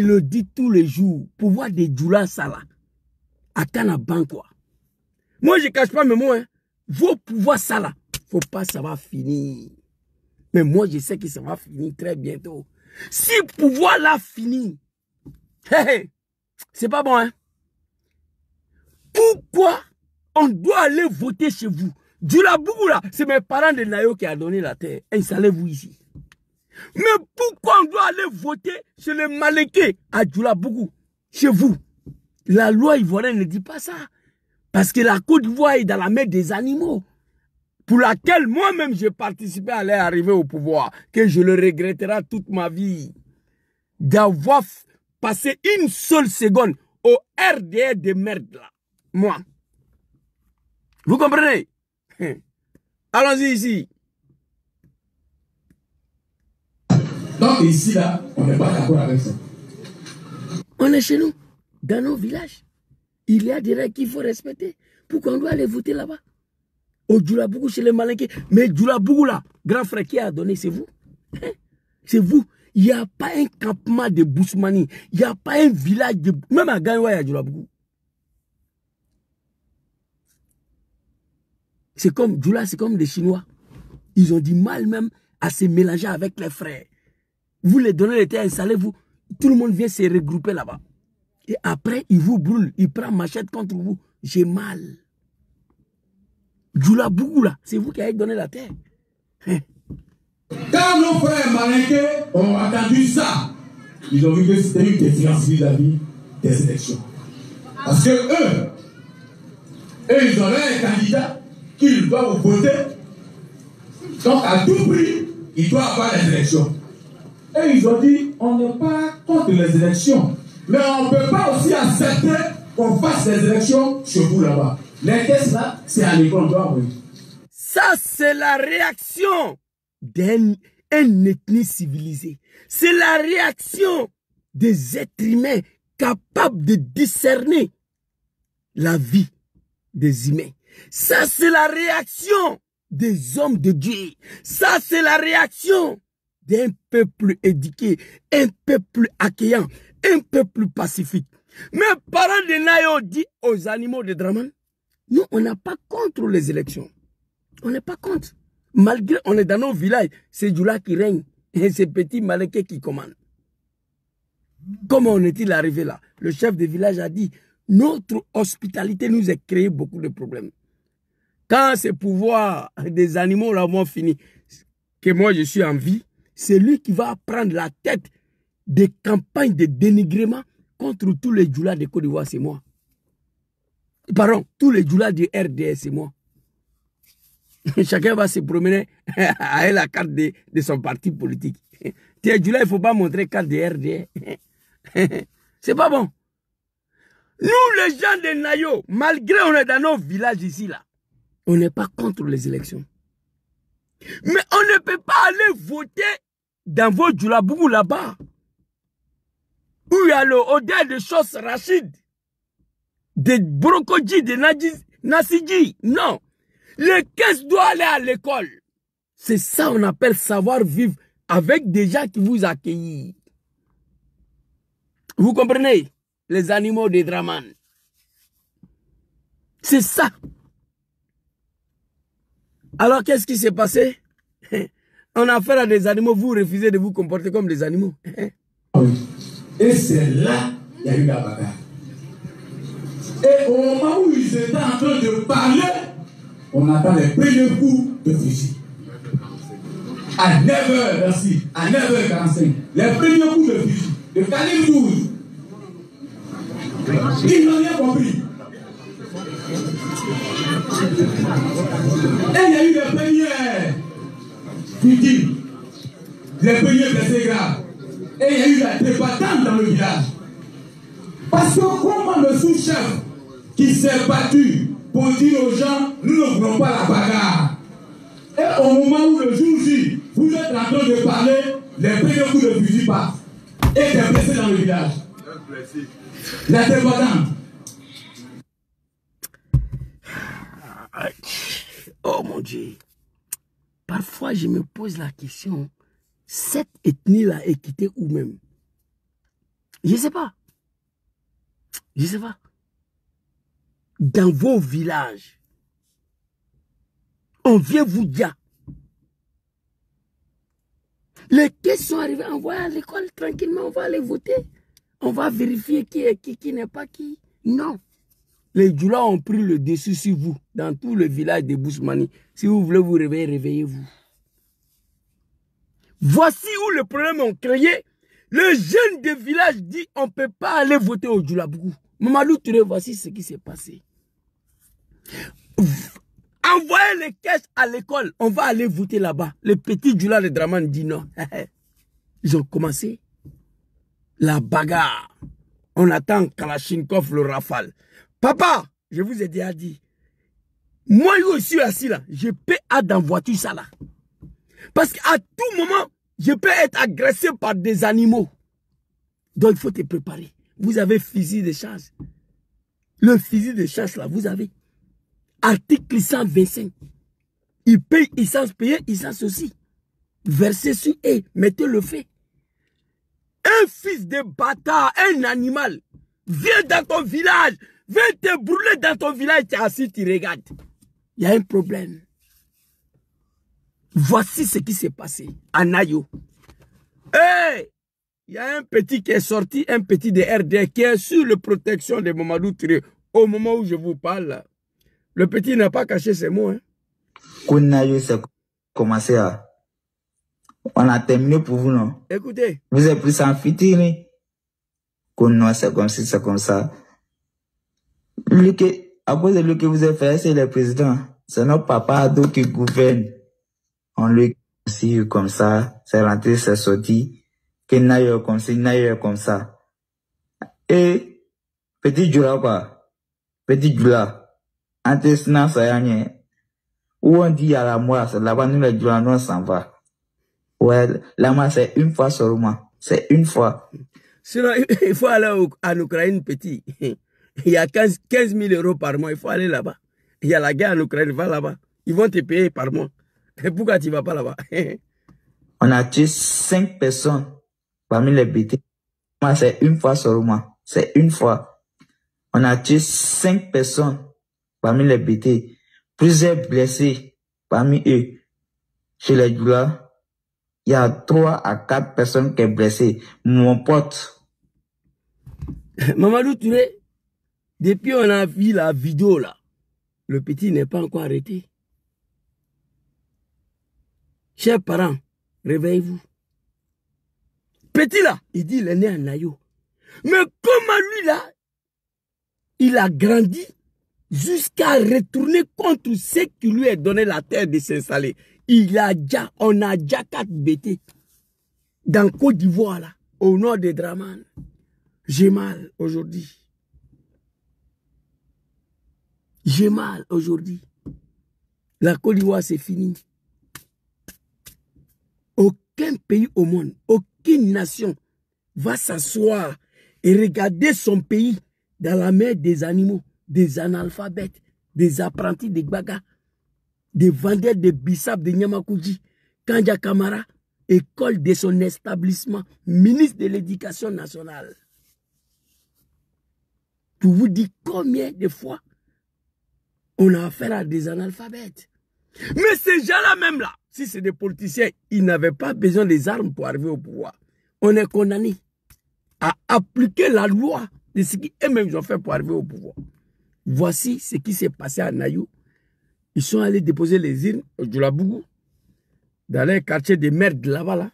le dis tous les jours, pouvoir des djoula sala. À Kanaban quoi. Moi je ne cache pas mes mots. Hein. Vos pouvoirs sala, faut pas ça va finir. Mais moi je sais que ça va finir très bientôt. Si pouvoir là finit, c'est pas bon, hein? Pourquoi on doit aller voter chez vous? Djoula Bougou là, c'est mes parents de Nayo qui a donné la terre. Installez-vous ici. Mais pourquoi on doit aller voter chez les Malinké à Djoula Bougou, chez vous? La loi ivoirienne ne dit pas ça. Parce que la Côte d'Ivoire est dans la main des animaux. Pour laquelle moi-même j'ai participé à l'arrivée au pouvoir, que je le regretterai toute ma vie, d'avoir passé une seule seconde au RDR de merde là. Moi. Vous comprenez? Allons-y ici. donc ici, là, on n'est pas d'accord avec ça. On est chez nous, dans nos villages. Il y a des règles qu'il faut respecter. Pourquoi on doit aller voter là-bas? Au Djoula Bougou chez les Malinké. Mais Djoula Bougou là, grand frère qui a donné, c'est vous. C'est vous. Il n'y a pas un campement de Bousmani. Il n'y a pas un village de... Même à Gagnoua, il y a Djoula Bougou. C'est comme Djoula, c'est comme des Chinois. Ils ont du mal même à se mélanger avec les frères. Vous les donnez les terres, installez-vous. Tout le monde vient se regrouper là-bas. Et après, ils vous brûlent. Ils prennent machette contre vous. J'ai mal. Djoula Bougou là, c'est vous qui avez donné la terre. Quand nos frères Malinké ont entendu ça, ils ont vu que c'était une défiance vis-à-vis des élections. Parce que eux, ils auraient un candidat qu'ils doivent voter. Donc à tout prix, il doit avoir les élections. Et ils ont dit, on n'est pas contre les élections. Mais on ne peut pas aussi accepter qu'on fasse les élections chez vous là-bas. Les caisses là, c'est à l'école, on doit envoyer. Ça, c'est la réaction d'une ethnie civilisée. C'est la réaction des êtres humains capables de discerner la vie des humains. Ça, c'est la réaction des hommes de Dieu. Ça, c'est la réaction d'un peuple éduqué, un peuple accueillant, un peuple pacifique. Mes parents de Nayo dit aux animaux de Dramane, nous, on n'a pas contre les élections. On n'est pas contre. Malgré, on est dans nos villages, c'est Djoula qui règne et c'est petit Malinké qui commande. Comment en est-il arrivé là? Le chef de village a dit, notre hospitalité nous a créé beaucoup de problèmes. Quand ces pouvoirs des animaux là vont finir, que moi je suis en vie, c'est lui qui va prendre la tête des campagnes de dénigrement contre tous les djoulas de Côte d'Ivoire, c'est moi. Pardon, tous les djoulas du RDS, c'est moi. Chacun va se promener avec la carte de son parti politique. Tes djoulas, il ne faut pas montrer carte de RDS. C'est pas bon. Nous, les gens de Nayo, malgré on est dans nos villages ici, là, on n'est pas contre les élections. Mais on ne peut pas aller voter dans vos djoulabougou là-bas. Où il y a le Odel de Chos Rachid, de Brokodji, de Nassidji. Non. Le caisse doit aller à l'école. C'est ça on appelle savoir vivre avec des gens qui vous accueillent. Vous comprenez? Les animaux des Draman. C'est ça. Alors qu'est-ce qui s'est passé? On a affaire à des animaux, vous refusez de vous comporter comme des animaux. Et c'est là qu'il y a eu la bagarre. Et au moment où ils étaient en train de parler, on attend les premiers coups de fusil. À 9h, merci, à 9h45, les premiers coups de fusil, de calibre 12. Ils n'ont rien compris. Et il y a eu les premières victimes, les premiers blessés graves. Et il y a eu la débattante dans le village. Parce que comment le sous-chef qui s'est battu pour dire aux gens, nous ne voulons pas la bagarre. Et au moment où le jour J, vous êtes en train de parler, les premiers coups de fusil passent. Et des blessés dans le village. La débattante. Oh mon Dieu. Parfois, je me pose la question, cette ethnie-là est quittée où même? Je ne sais pas. Je ne sais pas. Dans vos villages, on vient vous dire. Les caisses sont arrivées, on va à l'école tranquillement, on va aller voter. On va vérifier qui est qui n'est pas qui. Non. Les djoulas ont pris le dessus sur vous, dans tout le village de Bousmani. Si vous voulez vous réveiller, réveillez-vous. Voici où le problème est créé. Le jeune de village dit on ne peut pas aller voter au Djoulabougou. Mamadou Touré, voici ce qui s'est passé. Envoyez les caisses à l'école, on va aller voter là-bas. Les petits djoulas de Draman disent non. Ils ont commencé la bagarre. On attend Kalachnikov, le rafale. Papa, je vous ai déjà dit, moi je suis assis là, je peux être dans la voiture ça là. Parce qu'à tout moment, je peux être agressé par des animaux. Donc il faut te préparer. Vous avez fusil de chasse. Le fusil de chasse là, vous avez. Article 125. Il paye essence, payer essence aussi. Versez sur et mettez le feu. Un fils de bâtard, un animal, vient dans ton village, vient te brûler dans ton village, tu es assis, tu regardes. Il y a un problème. Voici ce qui s'est passé à Nayo. Hey! Il y a un petit qui est sorti, un petit de RD qui est sur la protection de Mamadou Touré. Au moment où je vous parle, le petit n'a pas caché ses mots. Hein. Quand Nayo s'est commencé à... On a terminé pour vous, non? Écoutez. Vous êtes plus en fitini. Quand nous, c'est comme si, c'est comme ça. À cause de ce que vous avez fait, c'est le président. C'est notre papa qui gouverne. On lui aussi comme ça. C'est rentré, c'est sorti. Que Nayo comme ça, Nayo comme ça. Et, petit Djoula quoi? Petit Djoula. Antesna, ça y est. Où on dit à la mort, c'est là-bas, nous les Djoula, nous on s'en va. Ouais, la mort, c'est une fois seulement. C'est une fois. Sinon, il faut aller en Ukraine petit. Il y a 15 000 € par mois, il faut aller là-bas. Il y a la guerre en Ukraine, va là-bas. Ils vont te payer par mois. Et pourquoi tu ne vas pas là-bas? On a tué 5 personnes parmi les BT. Moi, c'est une fois seulement. C'est une fois. On a tué 5 personnes parmi les BT. Plusieurs blessés parmi eux. Chez les Djoula, il y a 3 à 4 personnes qui sont blessées. Mon pote. Mamadou Touré, depuis on a vu la vidéo là, le petit n'est pas encore arrêté. Chers parents, réveillez-vous. petit là, il dit il est né à Nayo. Mais comment lui là, il a grandi jusqu'à retourner contre ceux qui lui ont donné la terre de s'installer. On a déjà 4 BT dans Côte d'Ivoire là, au nord de Dramane. J'ai mal aujourd'hui. J'ai mal aujourd'hui. La Côte d'Ivoire, c'est fini. Aucun pays au monde, aucune nation va s'asseoir et regarder son pays dans la mer des animaux, des analphabètes, des apprentis de Gbaga, des vendeurs de Bissap, de Nyamakoudji, Kanja Kamara, école de son établissement, ministre de l'Éducation nationale. Pour vous dire combien de fois on a affaire à des analphabètes. Mais ces gens-là même là, si c'est des politiciens, ils n'avaient pas besoin des armes pour arriver au pouvoir. On est condamné à appliquer la loi de ce qu'eux-mêmes ont fait pour arriver au pouvoir. Voici ce qui s'est passé à Nayou. Ils sont allés déposer les urnes au Djoulabougou, dans les quartiers de merde là-bas. Là.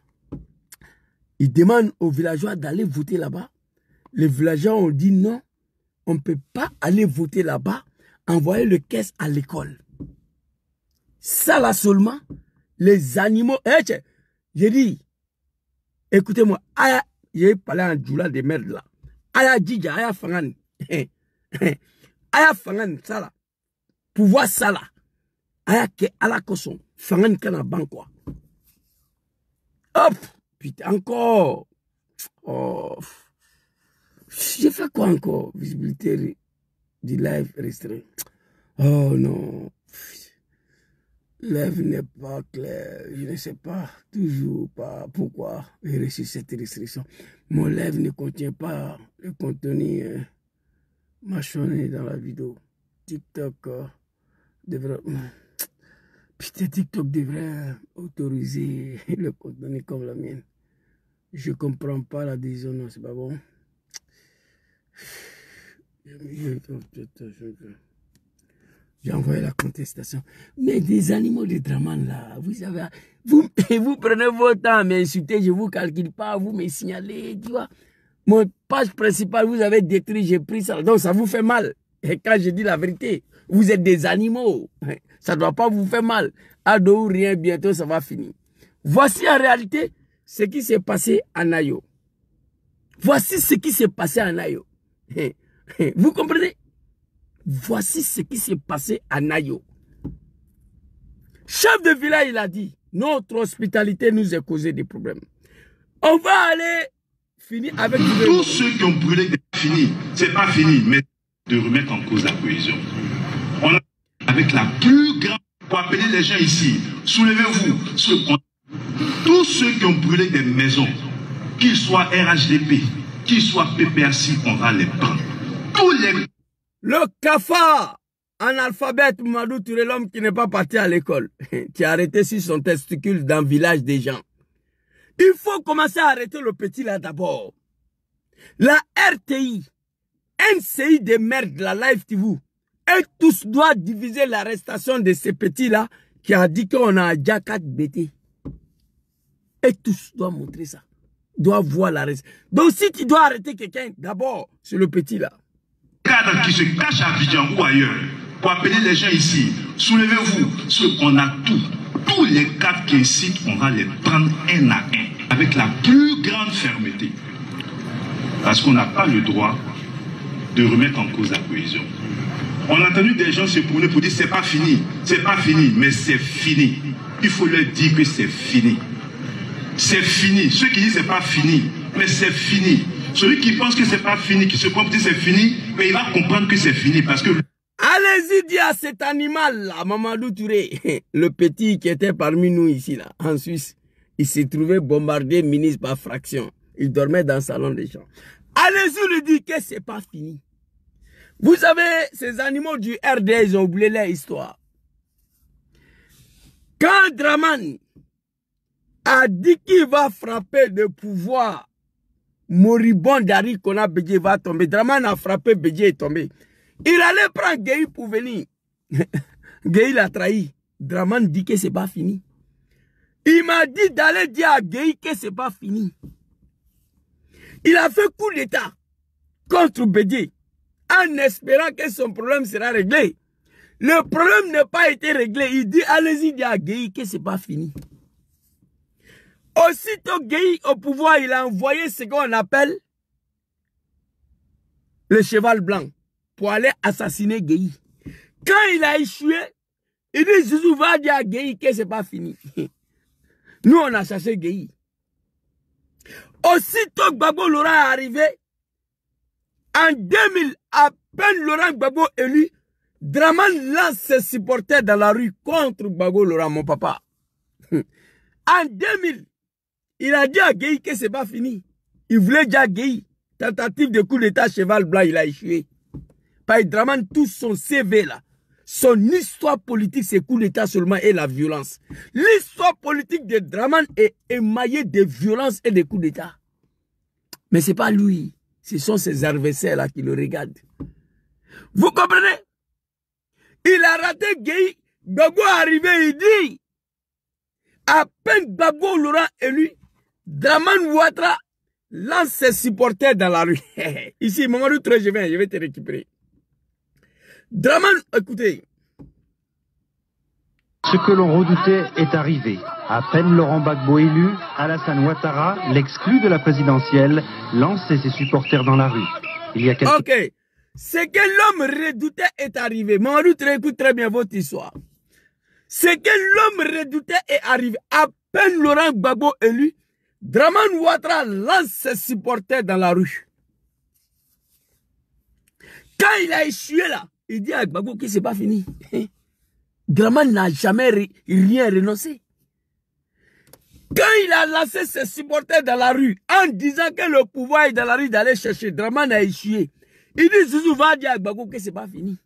Ils demandent aux villageois d'aller voter là-bas. Les villageois ont dit non, on ne peut pas aller voter là-bas, envoyer le caisse à l'école. Ça là seulement, les animaux... j'ai dit, écoutez-moi, j'ai parlé en djoula de merde là. Aya djidja, aya fangan. Aya fangan, ça là. Pouvoir ça là. Aya ke ala koson. Fangan kana ban quoi. Hop! Putain, encore. Oh. J'ai fait quoi encore? Visibilité du live restreint. Oh non. Live n'est pas clair. Je ne sais pas. Toujours pas. Pourquoi j'ai reçu cette restriction? Mon live ne contient pas le contenu mâchonné dans la vidéo. TikTok devrait... Putain, TikTok devrait autoriser le contenu comme la mienne. Je ne comprends pas la décision. Non, c'est pas bon. J'ai envoyé la contestation. Mais des animaux de Dramane là, vous savez, vous prenez votre temps à m'insulter, je ne vous calcule pas, vous me signalez, tu vois. Mon page principale, vous avez détruit, j'ai pris ça. Donc ça vous fait mal. Et quand je dis la vérité, vous êtes des animaux. Ça ne doit pas vous faire mal. À dos ou rien, bientôt ça va finir. Voici en réalité ce qui s'est passé à Nayo. Voici ce qui s'est passé à Nayo. Vous comprenez? Voici ce qui s'est passé à Nayo. Chef de village, il a dit, notre hospitalité nous a causé des problèmes. On va aller finir avec... Tous ceux qui ont brûlé, c'est pas fini, mais de remettre en cause la cohésion. On a, avec la plus grande... Pour appeler les gens ici, soulevez-vous. Tous ceux qui ont brûlé des maisons, qu'ils soient RHDP, qu'ils soient PPRC, on va les prendre. Tous les... Le cafard, analphabète Mamadou Touré, l'homme qui n'est pas parti à l'école, qui a arrêté sur son testicule dans le village des gens. Il faut commencer à arrêter le petit là d'abord. La RTI, NCI de merde, la Live TV, et tous doivent diviser l'arrestation de ces petits-là qui a dit qu'on a déjà 4 BT. Et tous doivent montrer ça. Doivent voir l'arrestation. Donc si tu dois arrêter quelqu'un, d'abord, c'est le petit là. Cadres qui se cachent à Abidjan ou ailleurs, pour appeler les gens ici, soulevez-vous, on a tout. Tous les cadres qui incitent, on va les prendre un à un, avec la plus grande fermeté. Parce qu'on n'a pas le droit de remettre en cause la cohésion. On a entendu des gens se prôner pour dire c'est pas fini, mais c'est fini. Il faut leur dire que c'est fini. C'est fini. Ceux qui disent c'est pas fini, mais c'est fini. Celui qui pense que c'est pas fini, qui se prend pour dire c'est fini, mais il va comprendre que c'est fini parce que... Allez-y dire à cet animal-là, Mamadou Touré, le petit qui était parmi nous ici, là, en Suisse, il s'est trouvé bombardé ministre par fraction. Il dormait dans le salon des gens. Allez-y lui dire que c'est pas fini. Vous savez, ces animaux du RDA, ils ont oublié leur histoire. Quand Dramane a dit qu'il va frapper de pouvoir moribond d'Ari Kona Bédié va tomber. Dramane a frappé, Bédié est tombé. Il allait prendre Gueye pour venir. Gueye l'a trahi. Dramane dit que c'est pas fini. Il m'a dit d'aller dire à Gueye que c'est pas fini. Il a fait coup d'État contre Bédié en espérant que son problème sera réglé. Le problème n'a pas été réglé. Il dit, allez-y, dit à Gueye que ce n'est pas fini. Aussitôt Gueye au pouvoir, il a envoyé ce qu'on appelle le cheval blanc pour aller assassiner Gueye. Quand il a échoué, il dit, Zouzou va dire à Gueye que ce n'est pas fini. Nous, on a chassé Gueye. Aussitôt que Gbagbo Laurent est arrivé, en 2000, à peine Laurent Gbagbo élu, Dramane lance ses supporters dans la rue contre Gbagbo Laurent, mon papa. En 2000, il a dit à Gueye que ce n'est pas fini. Il voulait dire à Gueye, tentative de coup d'état cheval blanc, il a échoué. Par Dramane, tout son CV là, son histoire politique, c'est coup d'état seulement et la violence. L'histoire politique de Dramane est émaillée de violence et de coups d'état. Mais ce n'est pas lui. Ce sont ses adversaires là qui le regardent. Vous comprenez? Il a raté Gueye. Gbagbo est arrivé, il dit, à peine Gbagbo Laurent élu, Dramane Ouattara lance ses supporters dans la rue. Ici, Mamadou Touré, je vais te récupérer. Dramane, écoutez. Ce que l'on redoutait est arrivé. À peine Laurent Gbagbo élu, Alassane Ouattara, l'exclu de la présidentielle, lance ses supporters dans la rue. Il y a quelques... Ok. Ce que l'homme redoutait est arrivé. Mamadou Touré, écoute très bien votre histoire. Ce que l'homme redoutait est arrivé. À peine Laurent Gbagbo élu, Dramane Ouattara lance ses supporters dans la rue. Quand il a échoué là, il dit à Gbagbo que c'est pas fini. Dramane n'a jamais rien renoncé. Quand il a lancé ses supporters dans la rue, en disant que le pouvoir est dans la rue d'aller chercher, Dramane a échoué. Il dit, Zouzou va dire à Gbagbo que c'est pas fini.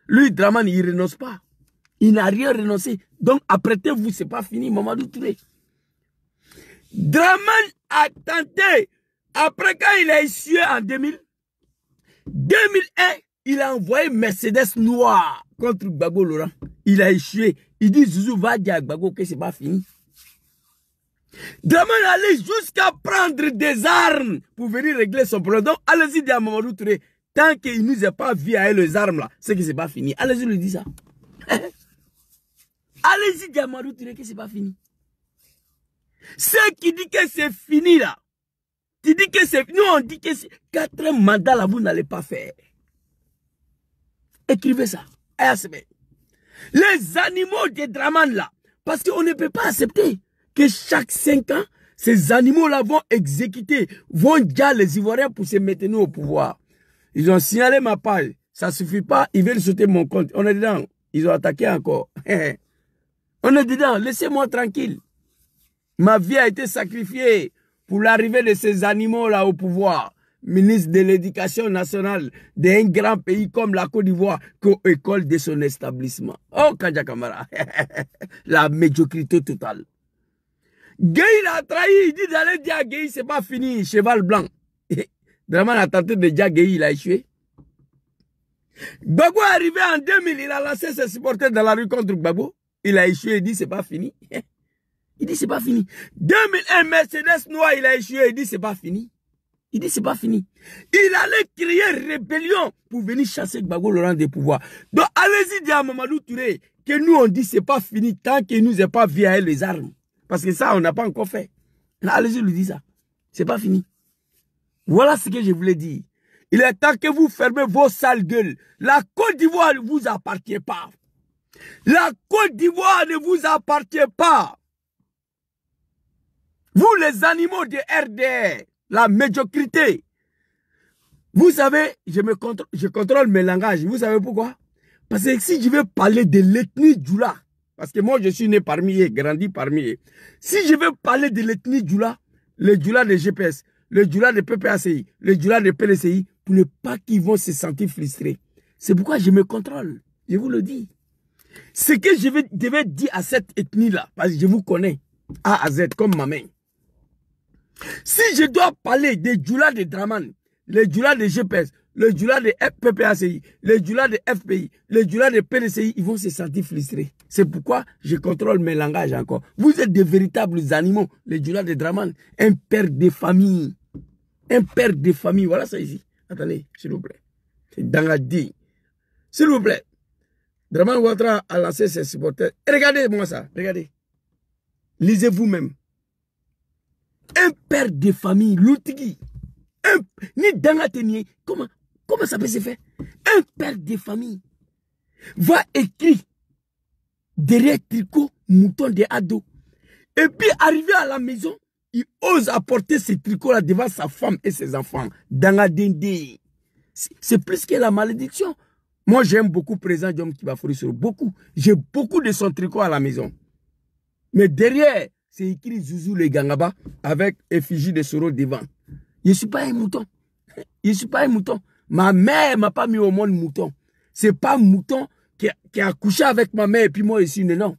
Lui, Dramane, il ne renonce pas. Il n'a rien renoncé. Donc, apprêtez-vous, c'est pas fini, Mamadou Touré. Dramane a tenté, après quand il a échoué en 2000, 2001, il a envoyé Mercedes noire contre Gbagbo Laurent. Il a échoué. Il dit, Zouzou va dire à Gbagbo que c'est pas fini. Dramane allait jusqu'à prendre des armes pour venir régler son problème. Donc, allez-y dire à Mamadou Touré, tant qu'il ne nous a pas vu avec les armes là, c'est que c'est pas fini. Allez-y lui dire ça. Allez-y dire à Mamadou Touré que c'est pas fini. Ceux qui disent que c'est fini là, tu dis que c'est fini, nous on dit que c'est 4 mandats là, vous n'allez pas faire. Écrivez ça. Les animaux de Dramane là, parce qu'on ne peut pas accepter que chaque 5 ans, ces animaux-là vont exécuter, vont dire les Ivoiriens pour se maintenir au pouvoir. Ils ont signalé ma page. Ça ne suffit pas, ils veulent sauter mon compte. On est dedans. Ils ont attaqué encore. On est dedans. Laissez-moi tranquille. Ma vie a été sacrifiée pour l'arrivée de ces animaux-là au pouvoir. Ministre de l'Éducation nationale d'un grand pays comme la Côte d'Ivoire, qu'école de son établissement. Oh, Kadja Kamara. La médiocrité totale. Gueye l'a trahi, il dit d'aller dire à Gueye, c'est pas fini, cheval blanc. Dramane a tenté de dire à Gueye, il a échoué. Gbagbo est arrivé en 2000, il a lancé ses supporters dans la rue contre Gbagbo. Il a échoué, il dit c'est pas fini. Il dit c'est pas fini. 2001, Mercedes noir, il a échoué, il dit c'est pas fini. Il dit c'est pas fini. Il allait crier rébellion pour venir chasser Gbagbo Laurent des pouvoirs. Donc allez-y dire à Mamadou Touré que nous on dit c'est pas fini tant qu'il nous a pas vu avec les armes. Parce que ça, on n'a pas encore fait. Allez-y, lui dis ça. C'est pas fini. Voilà ce que je voulais dire. Il est temps que vous fermez vos sales gueules. La Côte d'Ivoire ne vous appartient pas. La Côte d'Ivoire ne vous appartient pas. Vous, les animaux de RDR, la médiocrité. Vous savez, je contrôle mes langages. Vous savez pourquoi? Parce que si je veux parler de l'ethnie Djoula, parce que moi, je suis né parmi eux, grandi parmi eux. Si je veux parler de l'ethnie Djoula, le Djoula de GPS, le Djoula de PPACI, le Djoula de PLCI, pour ne pas qu'ils vont se sentir frustrés. C'est pourquoi je me contrôle. Je vous le dis. Ce que je devais dire à cette ethnie-là, parce que je vous connais, A à Z, comme ma main. Si je dois parler des Djoula de Dramane, les Djoula de GPS, le Djoula de PPACI, le Djoula de FPI, le Djoula de PLCI, ils vont se sentir frustrés. C'est pourquoi je contrôle mes langages encore. Vous êtes de véritables animaux, les Djoula de Dramane, un père de famille. Un père de famille, voilà ça ici. Attendez, s'il vous plaît. C'est Dangadi. S'il vous plaît. Draman Ouattara a lancé ses supporters. Et regardez-moi ça, regardez. Lisez vous-même. Un père de famille, l'outigui. Ni Dangatenier, comment ça peut se faire? Un père de famille va écrire derrière tricot mouton de ado. Et puis arrivé à la maison, il ose apporter ce tricot-là devant sa femme et ses enfants. Dangadende. C'est plus que la malédiction. Moi, j'aime beaucoup Président Diom Kibafouri Soro. Beaucoup. J'ai beaucoup de son tricot à la maison. Mais derrière, c'est écrit Zouzou le Gangaba avec effigie de Soro devant. Je ne suis pas un mouton. Je ne suis pas un mouton. Ma mère ne m'a pas mis au monde mouton. Ce n'est pas un mouton qui a couché avec ma mère et puis moi ici. Non.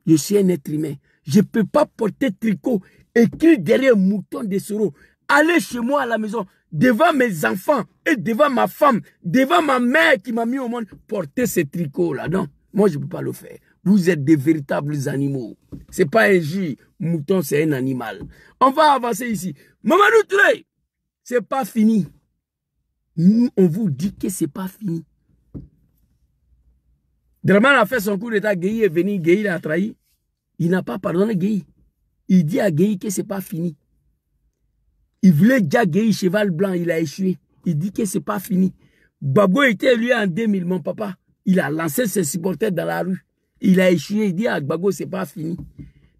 Je suis un être humain. Je ne peux pas porter tricot écrit derrière mouton de Soro. Allez chez moi à la maison, devant mes enfants et devant ma femme, devant ma mère qui m'a mis au monde, porter ce tricot-là. Non, moi je ne peux pas le faire. Vous êtes des véritables animaux. Ce n'est pas un J. Mouton, c'est un animal. On va avancer ici. Mamadou Touré, ce n'est pas fini. Nous, on vous dit que ce n'est pas fini. Draman a fait son coup d'état, Gueye est venu, Gueye l'a trahi. Il n'a pas pardonné Gueye. Il dit à Gueye que ce n'est pas fini. Il voulait déjà Gueye cheval blanc, il a échoué. Il dit que ce n'est pas fini. Babo était élu en 2000, mon papa. Il a lancé ses supporters dans la rue. Il a échoué, il dit à Gbagbo, ce n'est pas fini.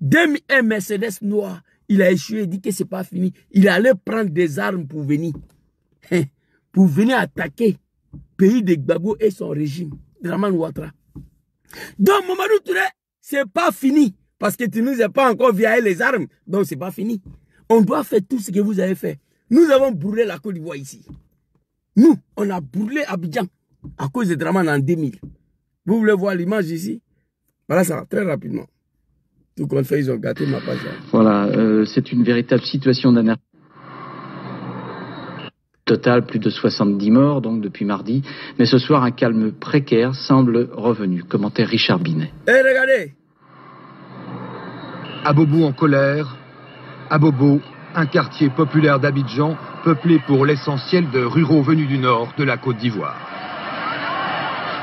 2001 Mercedes noir, il a échoué, il dit que ce n'est pas fini. Il allait prendre des armes pour venir. Pour venir attaquer le pays de Gbagbo et son régime. Draman Ouattara. Donc, Mamadou Touré, ce n'est pas fini. Parce que tu ne nous as pas encore via les armes. Donc, ce n'est pas fini. On doit faire tout ce que vous avez fait. Nous avons brûlé la Côte d'Ivoire ici. Nous, on a brûlé Abidjan à cause de Draman en 2000. Vous voulez voir l'image ici? Voilà ça, très rapidement. Tout compte fait, ils ont gâté ma page. Voilà, c'est une véritable situation d'anarchie. Total, plus de 70 morts, donc depuis mardi. Mais ce soir, un calme précaire semble revenu. Commentaire Richard Binet. Eh, regardez! Abobo en colère. Abobo, un quartier populaire d'Abidjan, peuplé pour l'essentiel de ruraux venus du nord de la Côte d'Ivoire.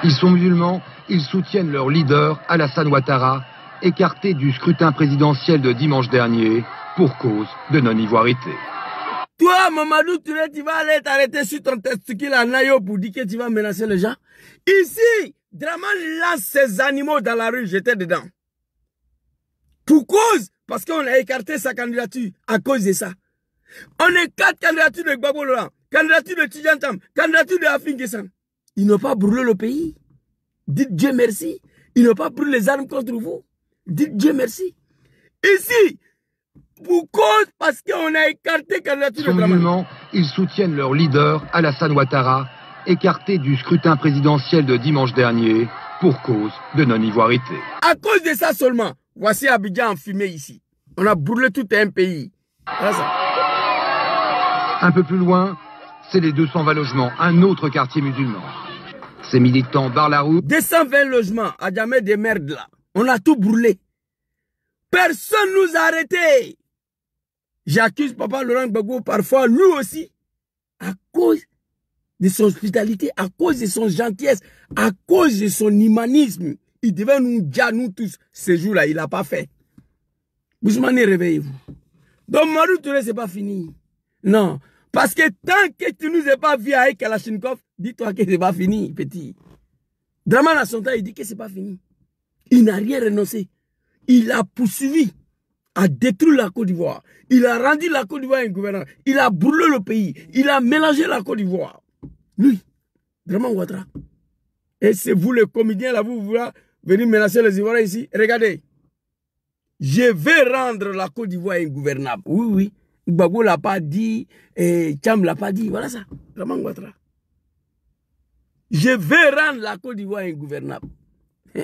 Ils sont musulmans, ils soutiennent leur leader, Alassane Ouattara, écarté du scrutin présidentiel de dimanche dernier pour cause de non-ivoirité. Toi, Mamadou Touré, tu vas aller t'arrêter sur ton testicule à Nayo pour dire que tu vas menacer les gens. Ici, Draman lance ses animaux dans la rue, j'étais dedans. Pour cause, parce qu'on a écarté sa candidature à cause de ça. On est 4 candidatures de Gbagbo Laurent, candidature de Tidjantam, candidature de Afin Guessan. Ils n'ont pas brûlé le pays. Dites Dieu merci. Ils n'ont pas pris les armes contre vous. Dites Dieu merci. Ici, pour cause, parce qu'on a écarté candidature de Draman. Ils soutiennent leur leader, Alassane Ouattara, écarté du scrutin présidentiel de dimanche dernier pour cause de non-ivoirité. À cause de ça seulement, voici Abidjan en fumée ici. On a brûlé tout un pays. Voilà ça. Un peu plus loin, c'est les 220 logements, un autre quartier musulman. Ces militants barrent la route. 220 logements à jamais des merdes là. On a tout brûlé. Personne nous a arrêtés. J'accuse Papa Laurent Gbagbo parfois, lui aussi, à cause de son hospitalité, à cause de son gentillesse, à cause de son humanisme. Il devait nous dire, nous tous, ce jour-là, il n'a pas fait. Bousmane, réveillez-vous. Donc, Mamadou Touré, ce n'est pas fini. Non. Parce que tant que tu ne nous as pas vu avec Kalachnikov, dis-toi que ce n'est pas fini, petit. Draman à son temps, il dit que ce n'est pas fini. Il n'a rien renoncé. Il a poursuivi, a détruit la Côte d'Ivoire. Il a rendu la Côte d'Ivoire ingouvernable. Il a brûlé le pays. Il a mélangé la Côte d'Ivoire. Lui, Draman Ouattara. Et c'est vous, les comédiens, là, vous voulez venir menacer les Ivoiriens ici. Regardez. Je vais rendre la Côte d'Ivoire ingouvernable. Oui, oui. Gbagbo l'a pas dit, et Tcham l'a pas dit. Voilà ça. Draman Ouattara. Je vais rendre la Côte d'Ivoire ingouvernable.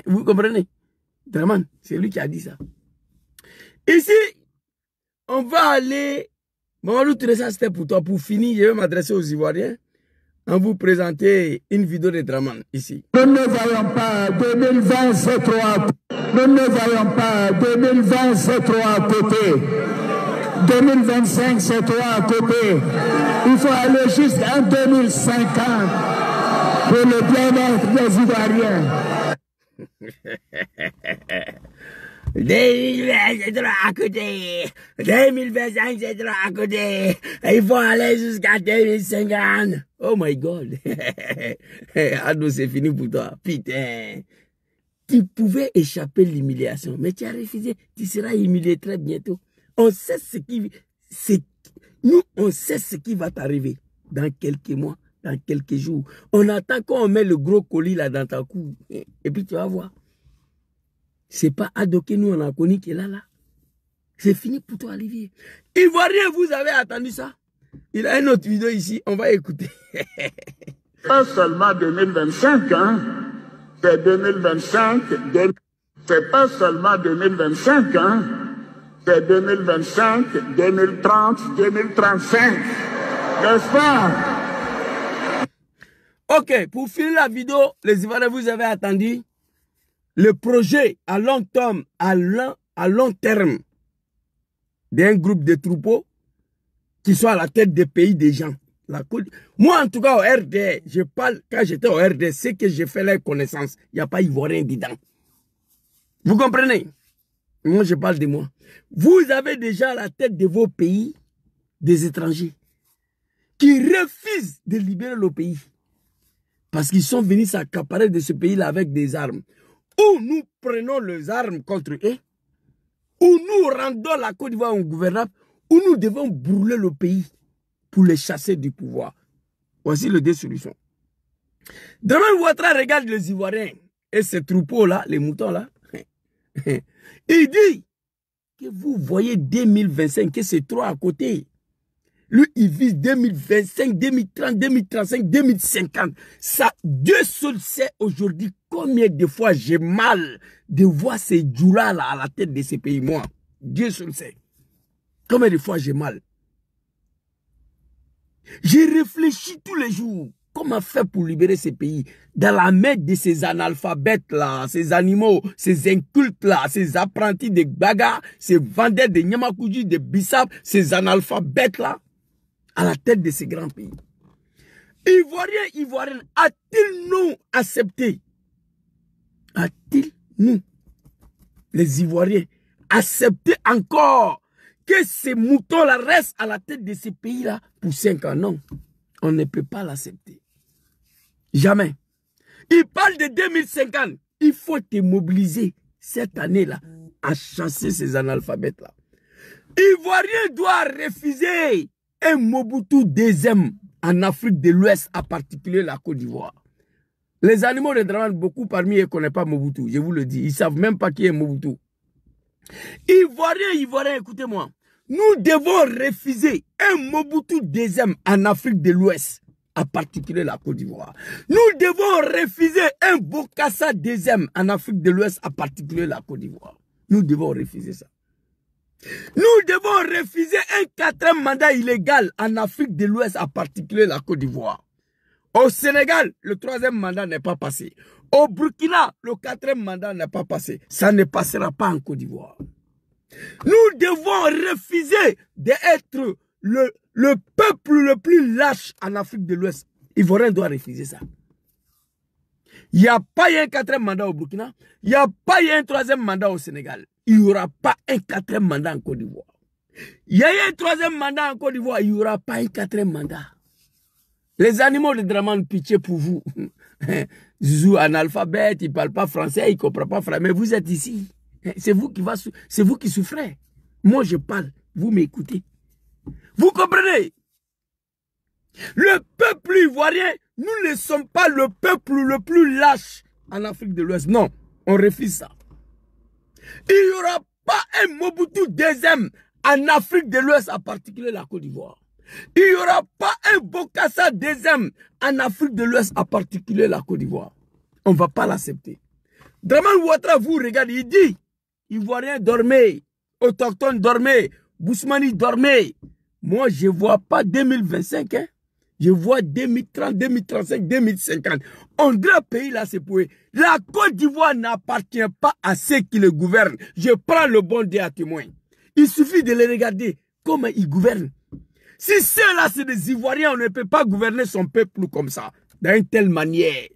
Vous comprenez? Draman, c'est lui qui a dit ça. Ici, on va aller. Mamadou Touré, ça c'était pour toi. Pour finir, je vais m'adresser aux Ivoiriens en vous présenter une vidéo de Draman ici. Nous ne voyons pas 2020, c'est trop à côté. Nous ne voyons pas 2020, c'est trop à côté. 2025, c'est toi à côté. Il faut aller jusqu'en 2050 pour le bien-être des Ivoiriens. 2020, c'est trop à côté. 2025, c'est trop à côté. Il faut aller jusqu'à 2050. Oh my God. Ado, c'est fini pour toi. Putain. Tu pouvais échapper l'humiliation, mais tu as refusé. Tu seras humilié très bientôt. On sait nous, on sait ce qui va t'arriver dans quelques mois, dans quelques jours. On attend qu'on met le gros colis là dans ta cou. Et puis tu vas voir. C'est pas Ado que nous on a connu qui est là. C'est fini pour toi, Olivier. Ivoirien, vous avez attendu ça? Il a une autre vidéo ici, on va écouter. Pas seulement 2025, hein? C'est 2025. C'est pas seulement 2025, hein? C'est 2025, 2030, 2035. N'est-ce pas? Ok, pour finir la vidéo, les Ivoiriens, vous avez attendu le projet à long terme d'un groupe de troupeaux qui sont à la tête des pays des gens. Moi, en tout cas, au RD, je parle, quand j'étais au RD, c'est que j'ai fait leur connaissance. Il n'y a pas Ivoirien dedans. Vous comprenez? Moi, je parle de moi. Vous avez déjà à la tête de vos pays des étrangers qui refusent de libérer le pays. Parce qu'ils sont venus s'accaparer de ce pays-là avec des armes. Ou nous prenons les armes contre eux, ou nous rendons la Côte d'Ivoire ingouvernable, ou nous devons brûler le pays pour les chasser du pouvoir. Voici les deux solutions. Demain, Ouattara regarde les Ivoiriens et ces troupeaux-là, les moutons-là. Il dit que vous voyez 2025, que c'est trop à côté. Lui, il vise 2025, 2030, 2035, 2050. Ça, Dieu seul sait aujourd'hui combien de fois j'ai mal de voir ces djoulas à la tête de ces pays. Moi, Dieu seul sait. Combien de fois j'ai mal. J'ai réfléchi tous les jours. Comment faire pour libérer ces pays dans la main de ces analphabètes-là, ces animaux, ces incultes-là, ces apprentis de Baga, ces vendeurs de Nyamakuji, de Bissap, ces analphabètes-là, à la tête de ces grands pays. Ivoiriens, Ivoiriennes, a-t-il nous accepté? A-t-il nous, les Ivoiriens, accepté encore que ces moutons-là restent à la tête de ces pays-là pour 5 ans? Non, on ne peut pas l'accepter. Jamais. Il parle de 2050. Il faut te mobiliser cette année-là à chasser ces analphabètes-là. Ivoirien doit refuser un Mobutu deuxième en Afrique de l'Ouest, en particulier la Côte d'Ivoire. Les animaux de Dramane, beaucoup parmi eux ne connaissent pas Mobutu, je vous le dis. Ils ne savent même pas qui est Mobutu. Ivoiriens, écoutez-moi. Nous devons refuser un Mobutu deuxième en Afrique de l'Ouest, en particulier la Côte d'Ivoire. Nous devons refuser un Bokassa deuxième en Afrique de l'Ouest, en particulier la Côte d'Ivoire. Nous devons refuser ça. Nous devons refuser un 4e mandat illégal en Afrique de l'Ouest, en particulier la Côte d'Ivoire. Au Sénégal, le 3e mandat n'est pas passé. Au Burkina, le 4e mandat n'est pas passé. Ça ne passera pas en Côte d'Ivoire. Nous devons refuser d'être le peuple le plus lâche en Afrique de l'Ouest. Ivoirien doit refuser ça. Il n'y a pas un 4e mandat au Burkina. Il n'y a pas un 3e mandat au Sénégal. Il n'y aura pas un 4e mandat en Côte d'Ivoire. Il y a un 3e mandat en Côte d'Ivoire. Il n'y aura pas un 4e mandat. Les animaux de Dramane, pitié pour vous. Zouzou, analphabète, il ne parle pas français, il ne comprend pas français. Mais vous êtes ici. C'est vous qui souffrez. Moi, je parle. Vous m'écoutez. Vous comprenez? Le peuple ivoirien, nous ne sommes pas le peuple le plus lâche en Afrique de l'Ouest. Non, on refuse ça. Il n'y aura pas un Mobutu deuxième en Afrique de l'Ouest, en particulier la Côte d'Ivoire. Il n'y aura pas un Bokassa deuxième en Afrique de l'Ouest, en particulier la Côte d'Ivoire. On ne va pas l'accepter. Dramane Ouattara, vous regardez, il dit, Ivoiriens dormez, autochtones dormez, Bousmani dormez. Moi, je ne vois pas 2025, hein. Je vois 2030, 2035, 2050. On dirait le pays là, c'est pour eux. La Côte d'Ivoire n'appartient pas à ceux qui le gouvernent. Je prends le bon Dieu à témoin. Il suffit de les regarder. comment il gouverne. Si ceux-là, c'est des Ivoiriens, on ne peut pas gouverner son peuple comme ça, d'une telle manière.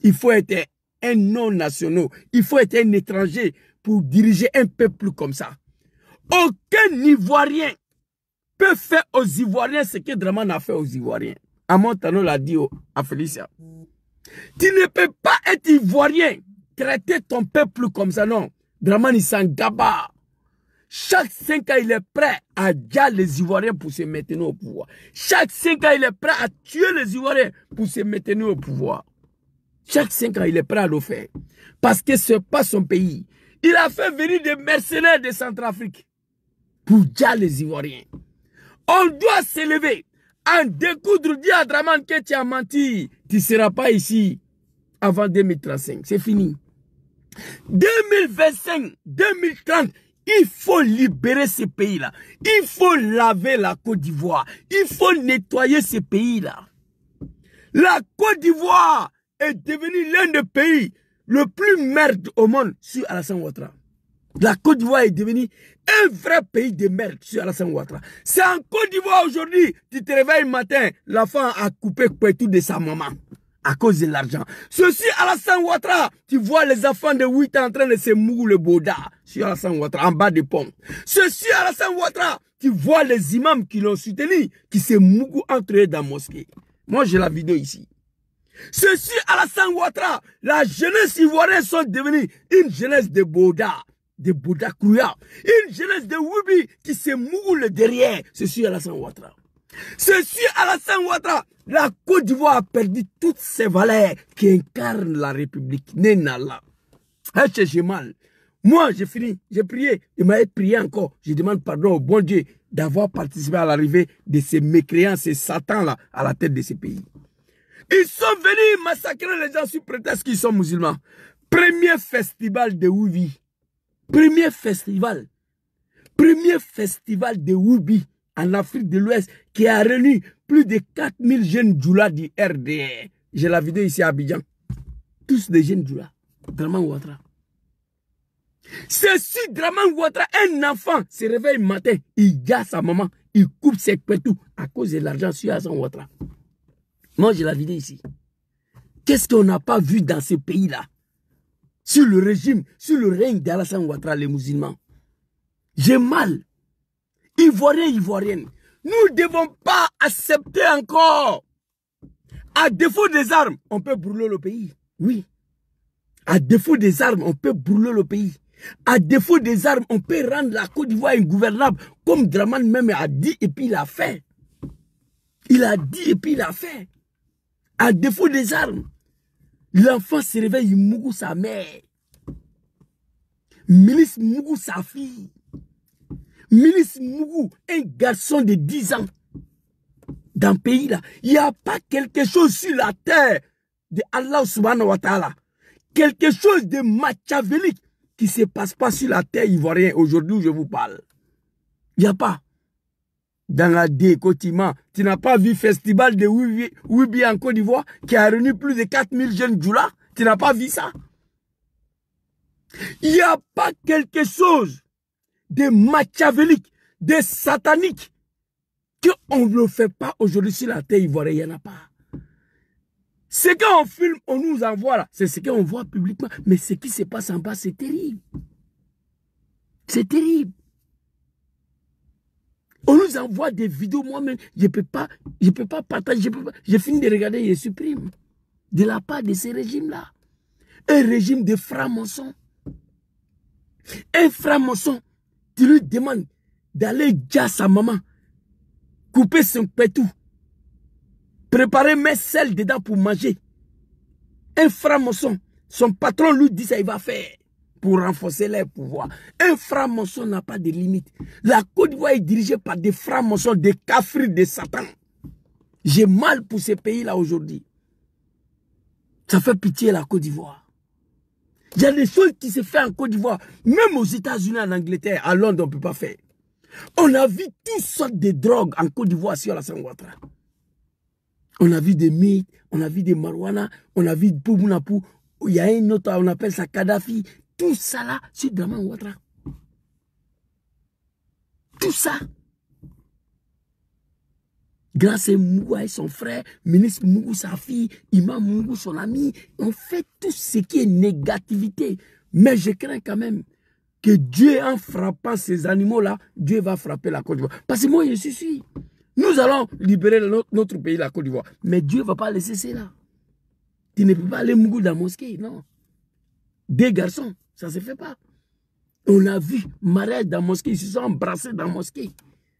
Il faut être un non-national, il faut être un étranger pour diriger un peuple comme ça. Aucun Ivoirien peut faire aux Ivoiriens ce que Dramane a fait aux Ivoiriens. Amontano l'a dit à Félicia. Tu ne peux pas être Ivoirien, traiter ton peuple comme ça, non. Dramane, il s'en gaba. Chaque 5 ans, il est prêt à dire les Ivoiriens pour se maintenir au pouvoir. Chaque 5 ans, il est prêt à tuer les Ivoiriens pour se maintenir au pouvoir. Chaque 5 ans, il est prêt à le faire. Parce que ce n'est pas son pays. Il a fait venir des mercenaires de Centrafrique pour dire les Ivoiriens. On doit s'élever, en découdre, dire à Dramane que tu as menti. Tu ne seras pas ici avant 2035. C'est fini. 2025, 2030, il faut libérer ces pays-là. Il faut laver la Côte d'Ivoire. Il faut nettoyer ces pays-là. La Côte d'Ivoire est devenue l'un des pays le plus merde au monde sur Alassane Ouattara. La Côte d'Ivoire est devenue un vrai pays de merde sur Alassane Ouattara. C'est en Côte d'Ivoire aujourd'hui, tu te réveilles le matin, l'enfant a coupé tout de sa maman à cause de l'argent. Ceci, Alassane Ouattara, tu vois les enfants de 8 ans en train de se mouiller le boda sur Alassane Ouattara, en bas des ponts. Ceci, Alassane Ouattara, tu vois les imams qui l'ont soutenu, qui se mouillent entre eux dans la mosquée. Moi, j'ai la vidéo ici. Ceci, Alassane Ouattara, la jeunesse ivoirienne sont devenus une jeunesse de boda. De Bouddha Kouya, une jeunesse de Wubi qui se moule derrière. Ceci Alassane Ouattara. Ceci Alassane Ouattara. La Côte d'Ivoire a perdu toutes ses valeurs qui incarnent la République. Nénala. J'ai mal. Moi, j'ai fini. J'ai prié. Il m'a prié encore. Je demande pardon au bon Dieu d'avoir participé à l'arrivée de ces mécréants, ces satans-là, à la tête de ces pays. Ils sont venus massacrer les gens sous prétexte qu'ils sont musulmans. Premier festival de Wubi. Premier festival de Wubi en Afrique de l'Ouest qui a réuni plus de 4000 jeunes djoulas du RDR. J'ai la vidéo ici à Abidjan. Tous des jeunes djoulas. Dramane Ouattara. C'est si Dramane Ouattara, un enfant, se réveille le matin, il dit à sa maman, il coupe ses pétous à cause de l'argent sur Alassane Ouattara. Moi, j'ai la vidéo ici. Qu'est-ce qu'on n'a pas vu dans ce pays-là? Sur le régime, sur le règne d'Alassane Ouattara, les musulmans. J'ai mal. Ivoiriens, Ivoiriennes, nous ne devons pas accepter encore. À défaut des armes, on peut brûler le pays. Oui. À défaut des armes, on peut brûler le pays. À défaut des armes, on peut rendre la Côte d'Ivoire ingouvernable, comme Dramane même a dit et puis il a fait. Il a dit et puis il a fait. À défaut des armes. L'enfant se réveille, il mougou sa mère. Milice mougou sa fille. Milice mougou un garçon de 10 ans. Dans le pays là, il n'y a pas quelque chose sur la terre de Allah subhanahu wa ta'ala. Quelque chose de machiavélique qui ne se passe pas sur la terre ivoirienne aujourd'hui où je vous parle. Il n'y a pas. Dans la décotement, tu n'as pas vu le festival de Wubi en Côte d'Ivoire qui a réuni plus de 4000 jeunes djoulas? Tu n'as pas vu ça? Il n'y a pas quelque chose de machiavélique, de satanique qu'on ne le fait pas aujourd'hui sur la terre ivoirienne. Il n'y en a pas. Ce qu'on filme, on nous envoie là, c'est ce qu'on voit publiquement. Mais ce qui se passe en bas, c'est terrible. C'est terrible. On nous envoie des vidéos, moi-même, je peux pas partager, j'ai fini de regarder, je supprime. De la part de ces régimes-là. Un régime de francs-maçons. Un franc-maçon, tu lui demandes d'aller dire à sa maman, couper son pétou, préparer mes sel dedans pour manger. Un franc-maçon, son patron lui dit ça, il va faire. Pour renforcer leur pouvoir. Un franc-maçon n'a pas de limite. La Côte d'Ivoire est dirigée par des francs-maçons, des cafris, des satans. J'ai mal pour ces pays-là aujourd'hui. Ça fait pitié la Côte d'Ivoire. Il y a des choses qui se font en Côte d'Ivoire. Même aux États-Unis, en Angleterre, à Londres, on ne peut pas faire. On a vu toutes sortes de drogues en Côte d'Ivoire sur Alassane Ouattara. On a vu des mythes, on a vu des marijuana, on a vu des Poubounapou. Il y a un autre, on appelle ça Kadhafi. Tout ça là, c'est Dramane Ouattara. Tout ça. Grâce à Mougou et son frère, ministre Mougou sa fille, imam Mougou son ami, on fait tout ce qui est négativité. Mais je crains quand même que Dieu, en frappant ces animaux-là, Dieu va frapper la Côte d'Ivoire. Parce que moi, je suis sûr, nous allons libérer notre pays, la Côte d'Ivoire. Mais Dieu ne va pas laisser cela. Tu ne peux pas aller Mougou dans la mosquée, non. Des garçons, ça ne se fait pas. On a vu mariage dans la mosquée, ils se sont embrassés dans la mosquée.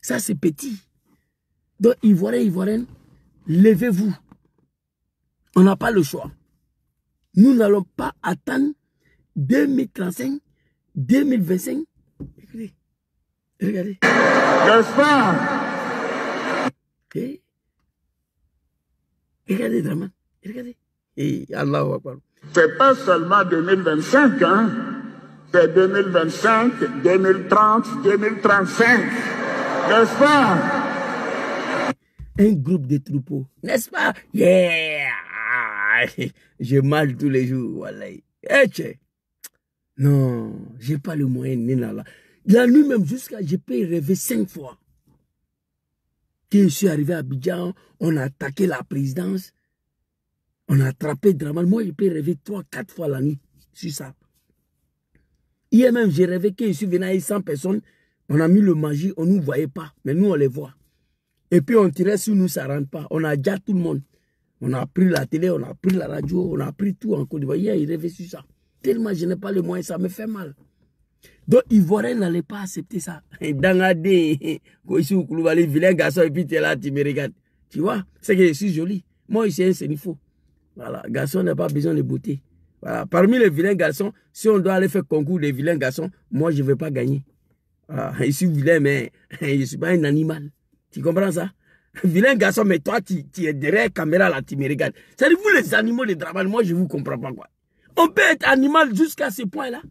Ça, c'est petit. Donc, Ivoiriens, levez-vous. On n'a pas le choix. Nous n'allons pas attendre 2035, 2025. Regardez. Regardez. N'est-ce pas? Okay. Regardez, Draman. Regardez. Et Allah va parler. C'est pas seulement 2025, hein? C'est 2025, 2030, 2035. N'est-ce pas? Un groupe de troupeaux, n'est-ce pas? Yeah! Je mange tous les jours, wallahi. Non, j'ai pas le moyen, Nina. La nuit même, jusqu'à, je peux rêver 5 fois. Quand je suis arrivé à Abidjan, on a attaqué la présidence, on a attrapé Draman. Moi, je peux rêver 3-4 fois la nuit sur ça. Hier même, j'ai rêvé que je suis venu avec 100 personnes, on a mis le magie, on ne nous voyait pas, mais nous, on les voit. Et puis on tirait sur nous, ça ne rentre pas. On a déjà tout le monde. On a pris la télé, on a pris la radio, on a pris tout en Côte d'Ivoire. Hier, il rêvait sur ça. Tellement je n'ai pas le moyen, ça me fait mal. Donc, Ivoiriens n'allaient pas accepter ça. Dangadé, vilain garçon, et puis tu es là, tu me regardes. Tu vois, c'est que je suis joli. Moi, c'est un sénifaux. Voilà, garçon n'a pas besoin de beauté. Voilà. Parmi les vilains garçons, si on doit aller faire concours des vilains garçons, moi, je ne vais pas gagner. Voilà. Je suis vilain, mais je ne suis pas un animal. Tu comprends ça? Vilain garçon, mais toi, tu es derrière la caméra, là, tu me regardes. C'est-à-dire, vous, les animaux de Draman, moi, je ne vous comprends pas, quoi. On peut être animal jusqu'à ce point-là.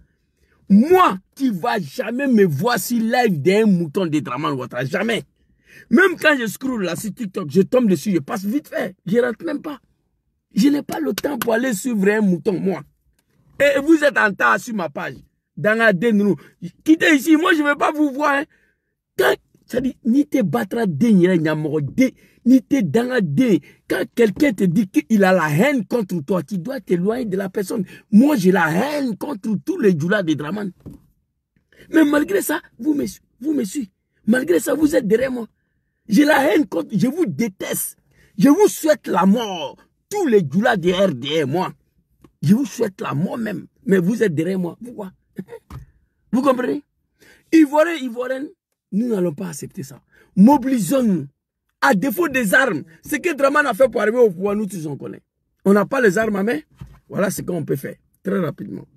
Moi, tu ne vas jamais me voir sur live d'un mouton de Draman Ouattara. Jamais. Même quand je scroll là sur TikTok, je tombe dessus, je passe vite fait. Je ne rentre même pas. Je n'ai pas le temps pour aller suivre un mouton, moi. Et vous êtes en temps sur ma page. Dans la dénou. Quittez ici, moi, je ne vais pas vous voir. Hein. Quand c'est-à-dire, ni te battra ni te dans la dé. Quand quelqu'un te dit qu'il a la haine contre toi, tu dois t'éloigner de la personne. Moi, j'ai la haine contre tous les djoulas de Draman. Mais malgré ça, vous me suivez. Malgré ça, vous êtes derrière moi. J'ai la haine contre, je vous déteste. Je vous souhaite la mort. Tous les djoulas de RDR, moi. Je vous souhaite la mort même. Mais vous êtes derrière moi. Pourquoi? Vous comprenez? Ivoiriens, nous n'allons pas accepter ça. Mobilisons-nous. À défaut des armes, ce que Draman a fait pour arriver au pouvoir, nous tous on connaît. On n'a pas les armes à main. Voilà ce qu'on peut faire. Très rapidement.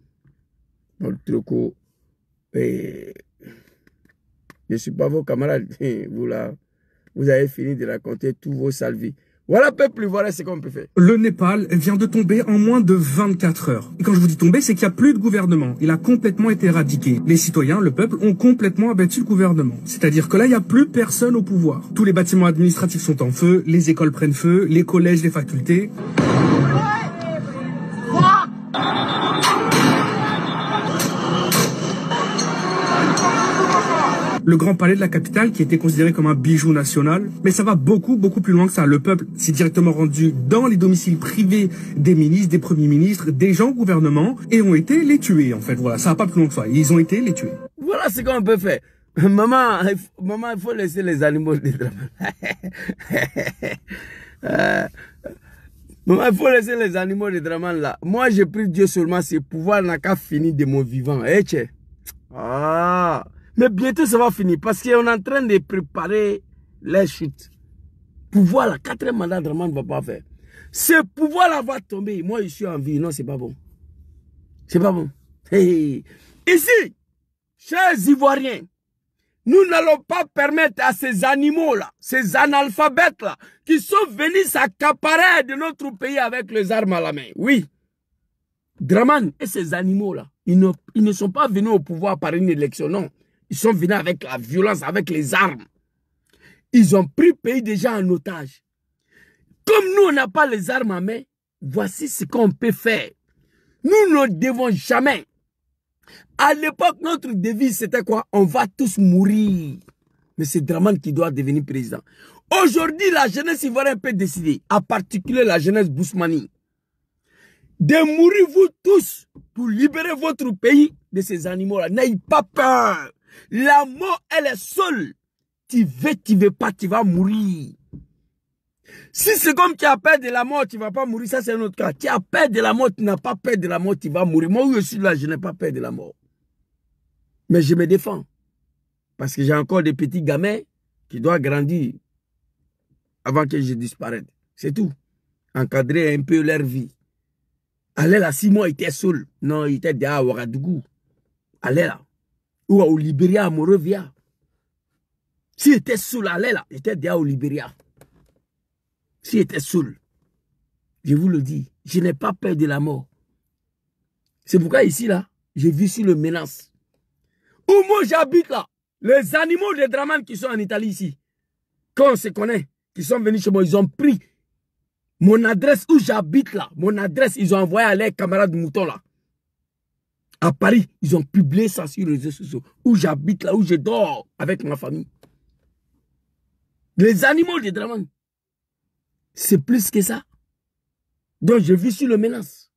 Dans le truc, je ne suis pas vos camarades. Vous avez fini de raconter tous vos sales vies. Voilà, peuple, voilà ce qu'on peut faire. Le Népal vient de tomber en moins de 24 heures. Et quand je vous dis tomber, c'est qu'il n'y a plus de gouvernement. Il a complètement été éradiqué. Les citoyens, le peuple, ont complètement abattu le gouvernement. C'est-à-dire que là, il n'y a plus personne au pouvoir. Tous les bâtiments administratifs sont en feu, les écoles prennent feu, les collèges, les facultés. Le grand palais de la capitale qui était considéré comme un bijou national. Mais ça va beaucoup plus loin que ça. Le peuple s'est directement rendu dans les domiciles privés des ministres, des premiers ministres, des gens au gouvernement et ont été les tuer en fait. Voilà, ça va pas plus loin que ça. Ils ont été les tuer. Voilà ce qu'on peut faire. Maman, il faut laisser les animaux de Draman. Maman, il faut laisser les animaux de Draman là. Moi, j'ai pris Dieu seulement, ses pouvoirs n'a qu'à finir de mon vivant. Mais bientôt, ça va finir parce qu'on est en train de préparer les chutes. Pouvoir, la 4e mandat, Draman ne va pas faire. Ce pouvoir-là va tomber. Moi, je suis en vie. Non, c'est pas bon. C'est pas bon. Hey. Ici, chers Ivoiriens, nous n'allons pas permettre à ces animaux-là, ces analphabètes-là, qui sont venus s'accaparer de notre pays avec les armes à la main. Oui. Draman et ces animaux-là, ils ne sont pas venus au pouvoir par une élection, non. Ils sont venus avec la violence, avec les armes. Ils ont pris le pays déjà en otage. Comme nous, on n'a pas les armes à main, voici ce qu'on peut faire. Nous ne devons jamais. À l'époque, notre devise, c'était quoi? On va tous mourir. Mais c'est Draman qui doit devenir président. Aujourd'hui, la jeunesse ivoirienne peut décider, en particulier la jeunesse Bousmani, de mourir vous tous pour libérer votre pays de ces animaux-là. N'ayez pas peur. La mort, elle est seule. Tu veux pas, tu vas mourir. Si c'est comme tu as peur de la mort, tu ne vas pas mourir, ça c'est un autre cas. Tu as peur de la mort, tu n'as pas peur de la mort, tu vas mourir. Moi, je suis là, je n'ai pas peur de la mort. Mais je me défends. Parce que j'ai encore des petits gamins qui doivent grandir avant que je disparaisse. C'est tout. Encadrer un peu leur vie. Allez là, 6 mois, il était seul. Non, il était déjà à Ouagadougou. Allez là. Ou au Libéria, à Monrovia. S'il était seul, allez là. Il était déjà au Libéria. S'il était seul, je vous le dis, je n'ai pas peur de la mort. C'est pourquoi ici, là, je vis sur le menace. Où moi j'habite là, les animaux de Draman qui sont en Italie ici, quand on se connaît, qui sont venus chez moi, ils ont pris mon adresse où j'habite là, mon adresse, ils ont envoyé à leurs camarades moutons là. À Paris, ils ont publié ça sur les réseaux sociaux, où j'habite là, où je dors avec ma famille. Les animaux de Draman. C'est plus que ça. Donc je vis sur le menace.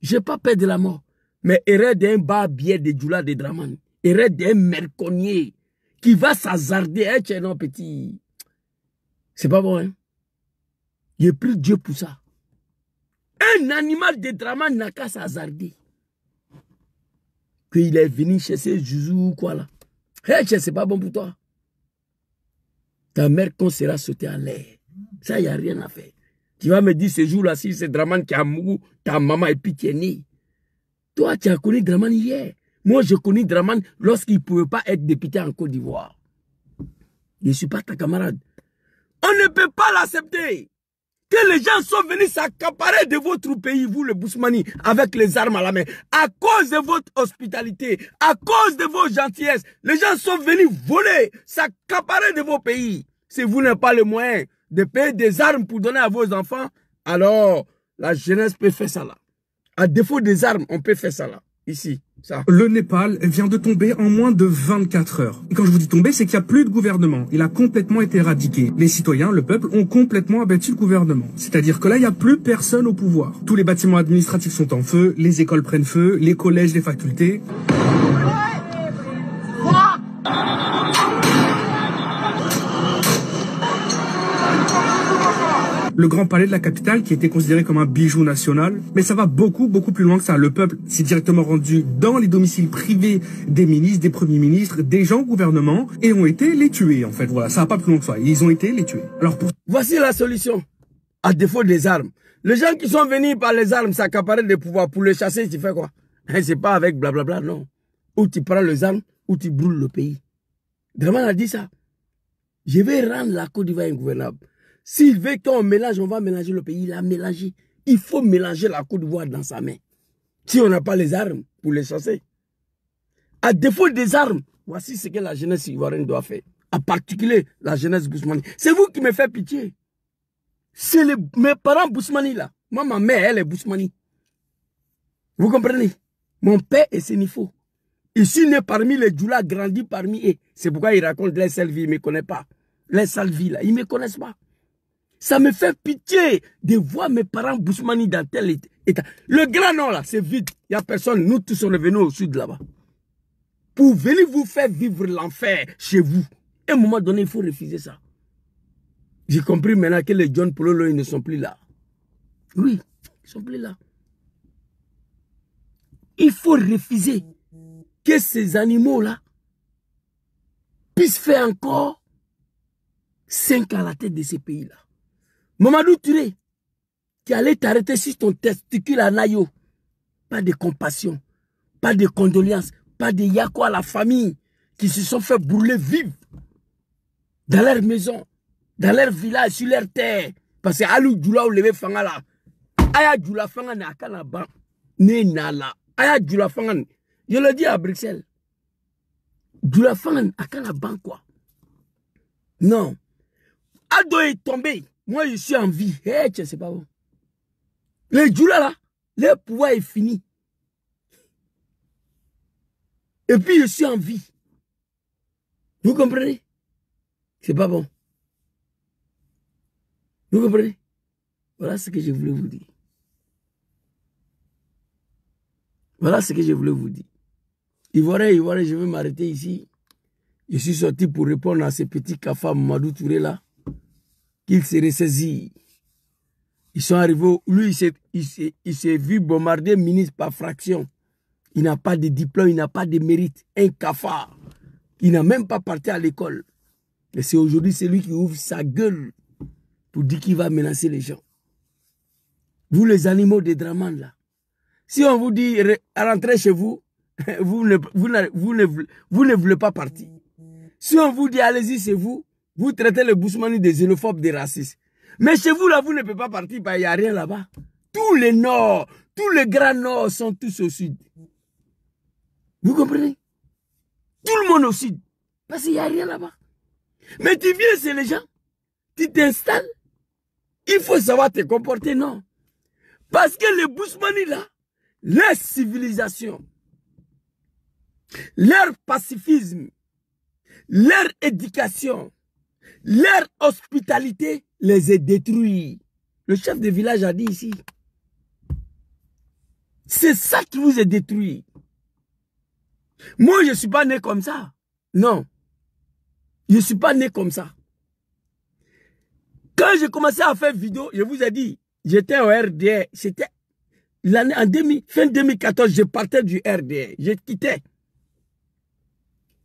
Je n'ai pas peur de la mort. Mais erreur d'un barbier de Djoula de Draman. Erreur d'un merconnier qui va s'hasarder. Hein, tiens, non, petit. C'est pas bon, hein. Il n'y a plus Dieu pour ça. Un animal de Draman n'a qu'à s'hasarder. Qu'il est venu chez ses Jouzou ou quoi là. Hey, c'est pas bon pour toi. Ta mère qu'on sera sauté à l'air. Ça, il n'y a rien à faire. Tu vas me dire ce jour-là, si c'est Draman qui a mouru, ta maman et puis tu es né. Toi, tu as connu Draman hier. Moi, je connais Draman lorsqu'il ne pouvait pas être député en Côte d'Ivoire. Je ne suis pas ta camarade. On ne peut pas l'accepter. Que les gens sont venus s'accaparer de votre pays, vous, le Bousmani, avec les armes à la main. À cause de votre hospitalité, à cause de vos gentillesses, les gens sont venus voler, s'accaparer de vos pays. Si vous n'avez pas les moyens de payer des armes pour donner à vos enfants, alors la jeunesse peut faire ça là. À défaut des armes, on peut faire ça là. Ici, ça. Le Népal vient de tomber en moins de 24 heures. Et quand je vous dis tomber, c'est qu'il n'y a plus de gouvernement. Il a complètement été éradiqué. Les citoyens, le peuple, ont complètement abattu le gouvernement. C'est-à-dire que là, il n'y a plus personne au pouvoir. Tous les bâtiments administratifs sont en feu, les écoles prennent feu, les collèges, les facultés. Le grand palais de la capitale qui était considéré comme un bijou national. Mais ça va beaucoup plus loin que ça. Le peuple s'est directement rendu dans les domiciles privés des ministres, des premiers ministres, des gens au gouvernement et ont été les tuer en fait. Voilà, ça va pas plus loin que ça. Ils ont été les tuer. Alors voici la solution. À défaut des armes. Les gens qui sont venus par les armes s'accaparer des pouvoirs pour les chasser, tu fais quoi? C'est pas avec blablabla, non. Ou tu prends les armes, ou tu brûles le pays. Draman a dit ça. Je vais rendre la Côte d'Ivoire ingouvernable. S'il veut qu'on mélange, on va mélanger le pays. Il a mélangé. Il faut mélanger la Côte d'Ivoire dans sa main. Si on n'a pas les armes pour les chasser. À défaut des armes, voici ce que la jeunesse ivoirienne doit faire. En particulier, la jeunesse Bousmani. C'est vous qui me faites pitié. C'est mes parents Bousmani là. Moi, ma mère, elle est Bousmani. Vous comprenez? Mon père est Sénifo. Il suis né parmi les Djoula, grandi parmi eux. C'est pourquoi il raconte les sales vies, il ne me connaît pas. Les sales vies là, ils ne me connaissent pas. Ça me fait pitié de voir mes parents Bousmani dans tel état. Le grand nord là, c'est vide. Il n'y a personne. Nous tous on est venus au sud là-bas. Pour venir vous faire vivre l'enfer chez vous. À un moment donné, il faut refuser ça. J'ai compris maintenant que les John Pololo, ils ne sont plus là. Oui, ils ne sont plus là. Il faut refuser que ces animaux-là puissent faire encore 5 à la tête de ces pays-là. Mamadou Touré, qui allait t'arrêter sur ton testicule à Nayo. Pas de compassion, pas de condoléances, pas de yako à la famille qui se sont fait brûler vifs dans leur maison, dans leur village, sur leur terre. Parce que Alou Djoula ou levé fanga là. Aya Djoula fanga na akana ban. Ne nala. Aya Djoula fanga. Je le dis à Bruxelles. Djoula fanga akana ban quoi. Non. Ado est tombé. Moi, je suis en vie. Hey, c'est pas bon. Les Djoula là, le pouvoir est fini. Et puis, je suis en vie. Vous comprenez? C'est pas bon. Vous comprenez? Voilà ce que je voulais vous dire. Voilà ce que je voulais vous dire. Ivoirien, je vais m'arrêter ici. Je suis sorti pour répondre à ces petits cafards Mamadou Touré là. Qu'ils se ressaisit. Ils sont arrivés, lui il s'est vu bombarder ministre par fraction. Il n'a pas de diplôme, il n'a pas de mérite. Un cafard. Il n'a même pas parti à l'école. Et c'est aujourd'hui celui qui ouvre sa gueule pour dire qu'il va menacer les gens. Vous les animaux des Dramane là. Si on vous dit rentrer chez vous, vous ne voulez pas partir. Si on vous dit allez-y chez vous, vous traitez le Bousmani des xénophobes, des racistes. Mais chez vous là, vous ne pouvez pas partir, il n'y a rien là-bas. Tous les nord, tous les grands nord sont tous au sud. Vous comprenez? Tout le monde au sud. Parce qu'il n'y a rien là-bas. Mais tu viens, c'est les gens. Tu t'installes. Il faut savoir te comporter, non. Parce que les Bousmani là, leur civilisation, leur pacifisme, leur éducation, leur hospitalité les a détruits. Le chef de village a dit ici. C'est ça qui vous a détruit. Moi, je ne suis pas né comme ça. Non. Je ne suis pas né comme ça. Quand j'ai commencé à faire vidéo, je vous ai dit, j'étais au RDR. C'était l'année fin 2014, je partais du RDR. Je quittais.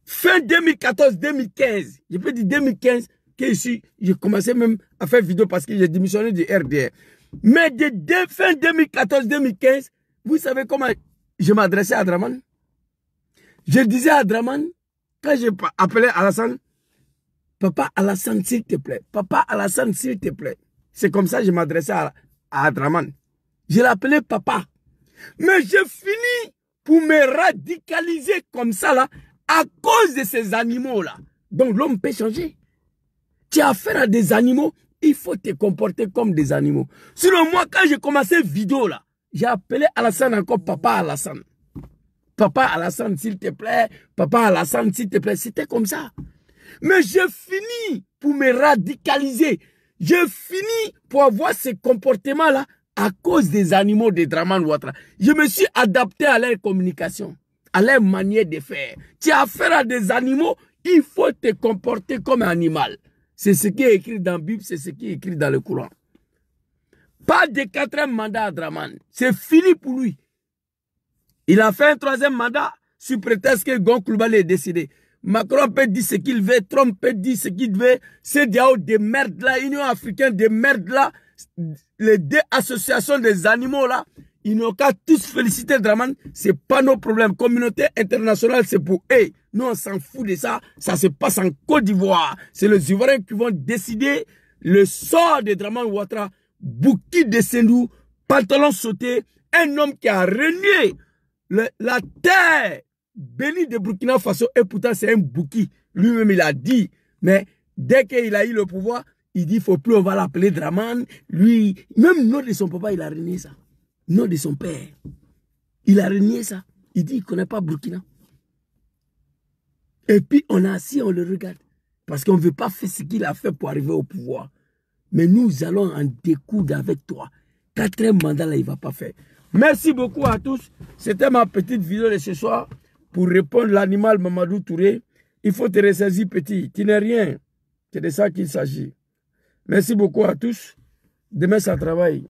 Fin 2014-2015, je peux dire 2015, que j'ai commencé même à faire vidéo parce que j'ai démissionné du RDR. Mais de fin 2014-2015, vous savez comment je m'adressais à Dramane? Je disais à Dramane, quand j'ai appelé Alassane, Papa Alassane, s'il te plaît. Papa Alassane, s'il te plaît. C'est comme ça que je m'adressais à Dramane. Je l'appelais papa. Mais j'ai fini pour me radicaliser comme ça là, à cause de ces animaux-là. Donc l'homme peut changer. Tu as affaire à des animaux, il faut te comporter comme des animaux. Sinon moi, quand j'ai commencé vidéo là, j'ai appelé Alassane encore Papa Alassane. Papa Alassane, s'il te plaît. Papa Alassane, s'il te plaît. C'était comme ça. Mais j'ai fini pour me radicaliser. J'ai fini pour avoir ces comportements-là à cause des animaux de Dramane Ouattara. Je me suis adapté à leur communication, à leur manière de faire. Tu as affaire à des animaux, il faut te comporter comme un animal. C'est ce qui est écrit dans la Bible, c'est ce qui est écrit dans le Coran. Pas de 4e mandat à Dramane. C'est fini pour lui. Il a fait un 3e mandat sous prétexte que Gon Coulibaly est décédé. Macron peut dire ce qu'il veut, Trump peut dire ce qu'il veut. Ces diaos de merde là, Union africaine de merde là, les 2 associations des animaux là, ils n'ont qu'à tous féliciter Dramane. C'est pas nos problèmes. Communauté internationale, c'est pour eux. Nous, on s'en fout de ça. Ça se passe en Côte d'Ivoire. C'est les Ivoiriens qui vont décider le sort de Dramane Ouattara. Bouki de Sendou, pantalon sauté, un homme qui a renié la terre bénie de Burkina Faso, et pourtant c'est un Bouki. Lui-même il a dit, mais dès qu'il a eu le pouvoir, il dit, il ne faut plus, on va l'appeler Dramane. Lui, même nom de son papa, il a renié ça. Nom de son père. Il a renié ça. Il dit, il ne connaît pas Burkina. Et puis on a assis, on le regarde. Parce qu'on ne veut pas faire ce qu'il a fait pour arriver au pouvoir. Mais nous allons en découdre avec toi. 4e mandat, là, il ne va pas faire. Merci beaucoup à tous. C'était ma petite vidéo de ce soir pour répondre à l'animal Mamadou Touré. Il faut te ressaisir, petit. Tu n'es rien. C'est de ça qu'il s'agit. Merci beaucoup à tous. Demain, ça travaille.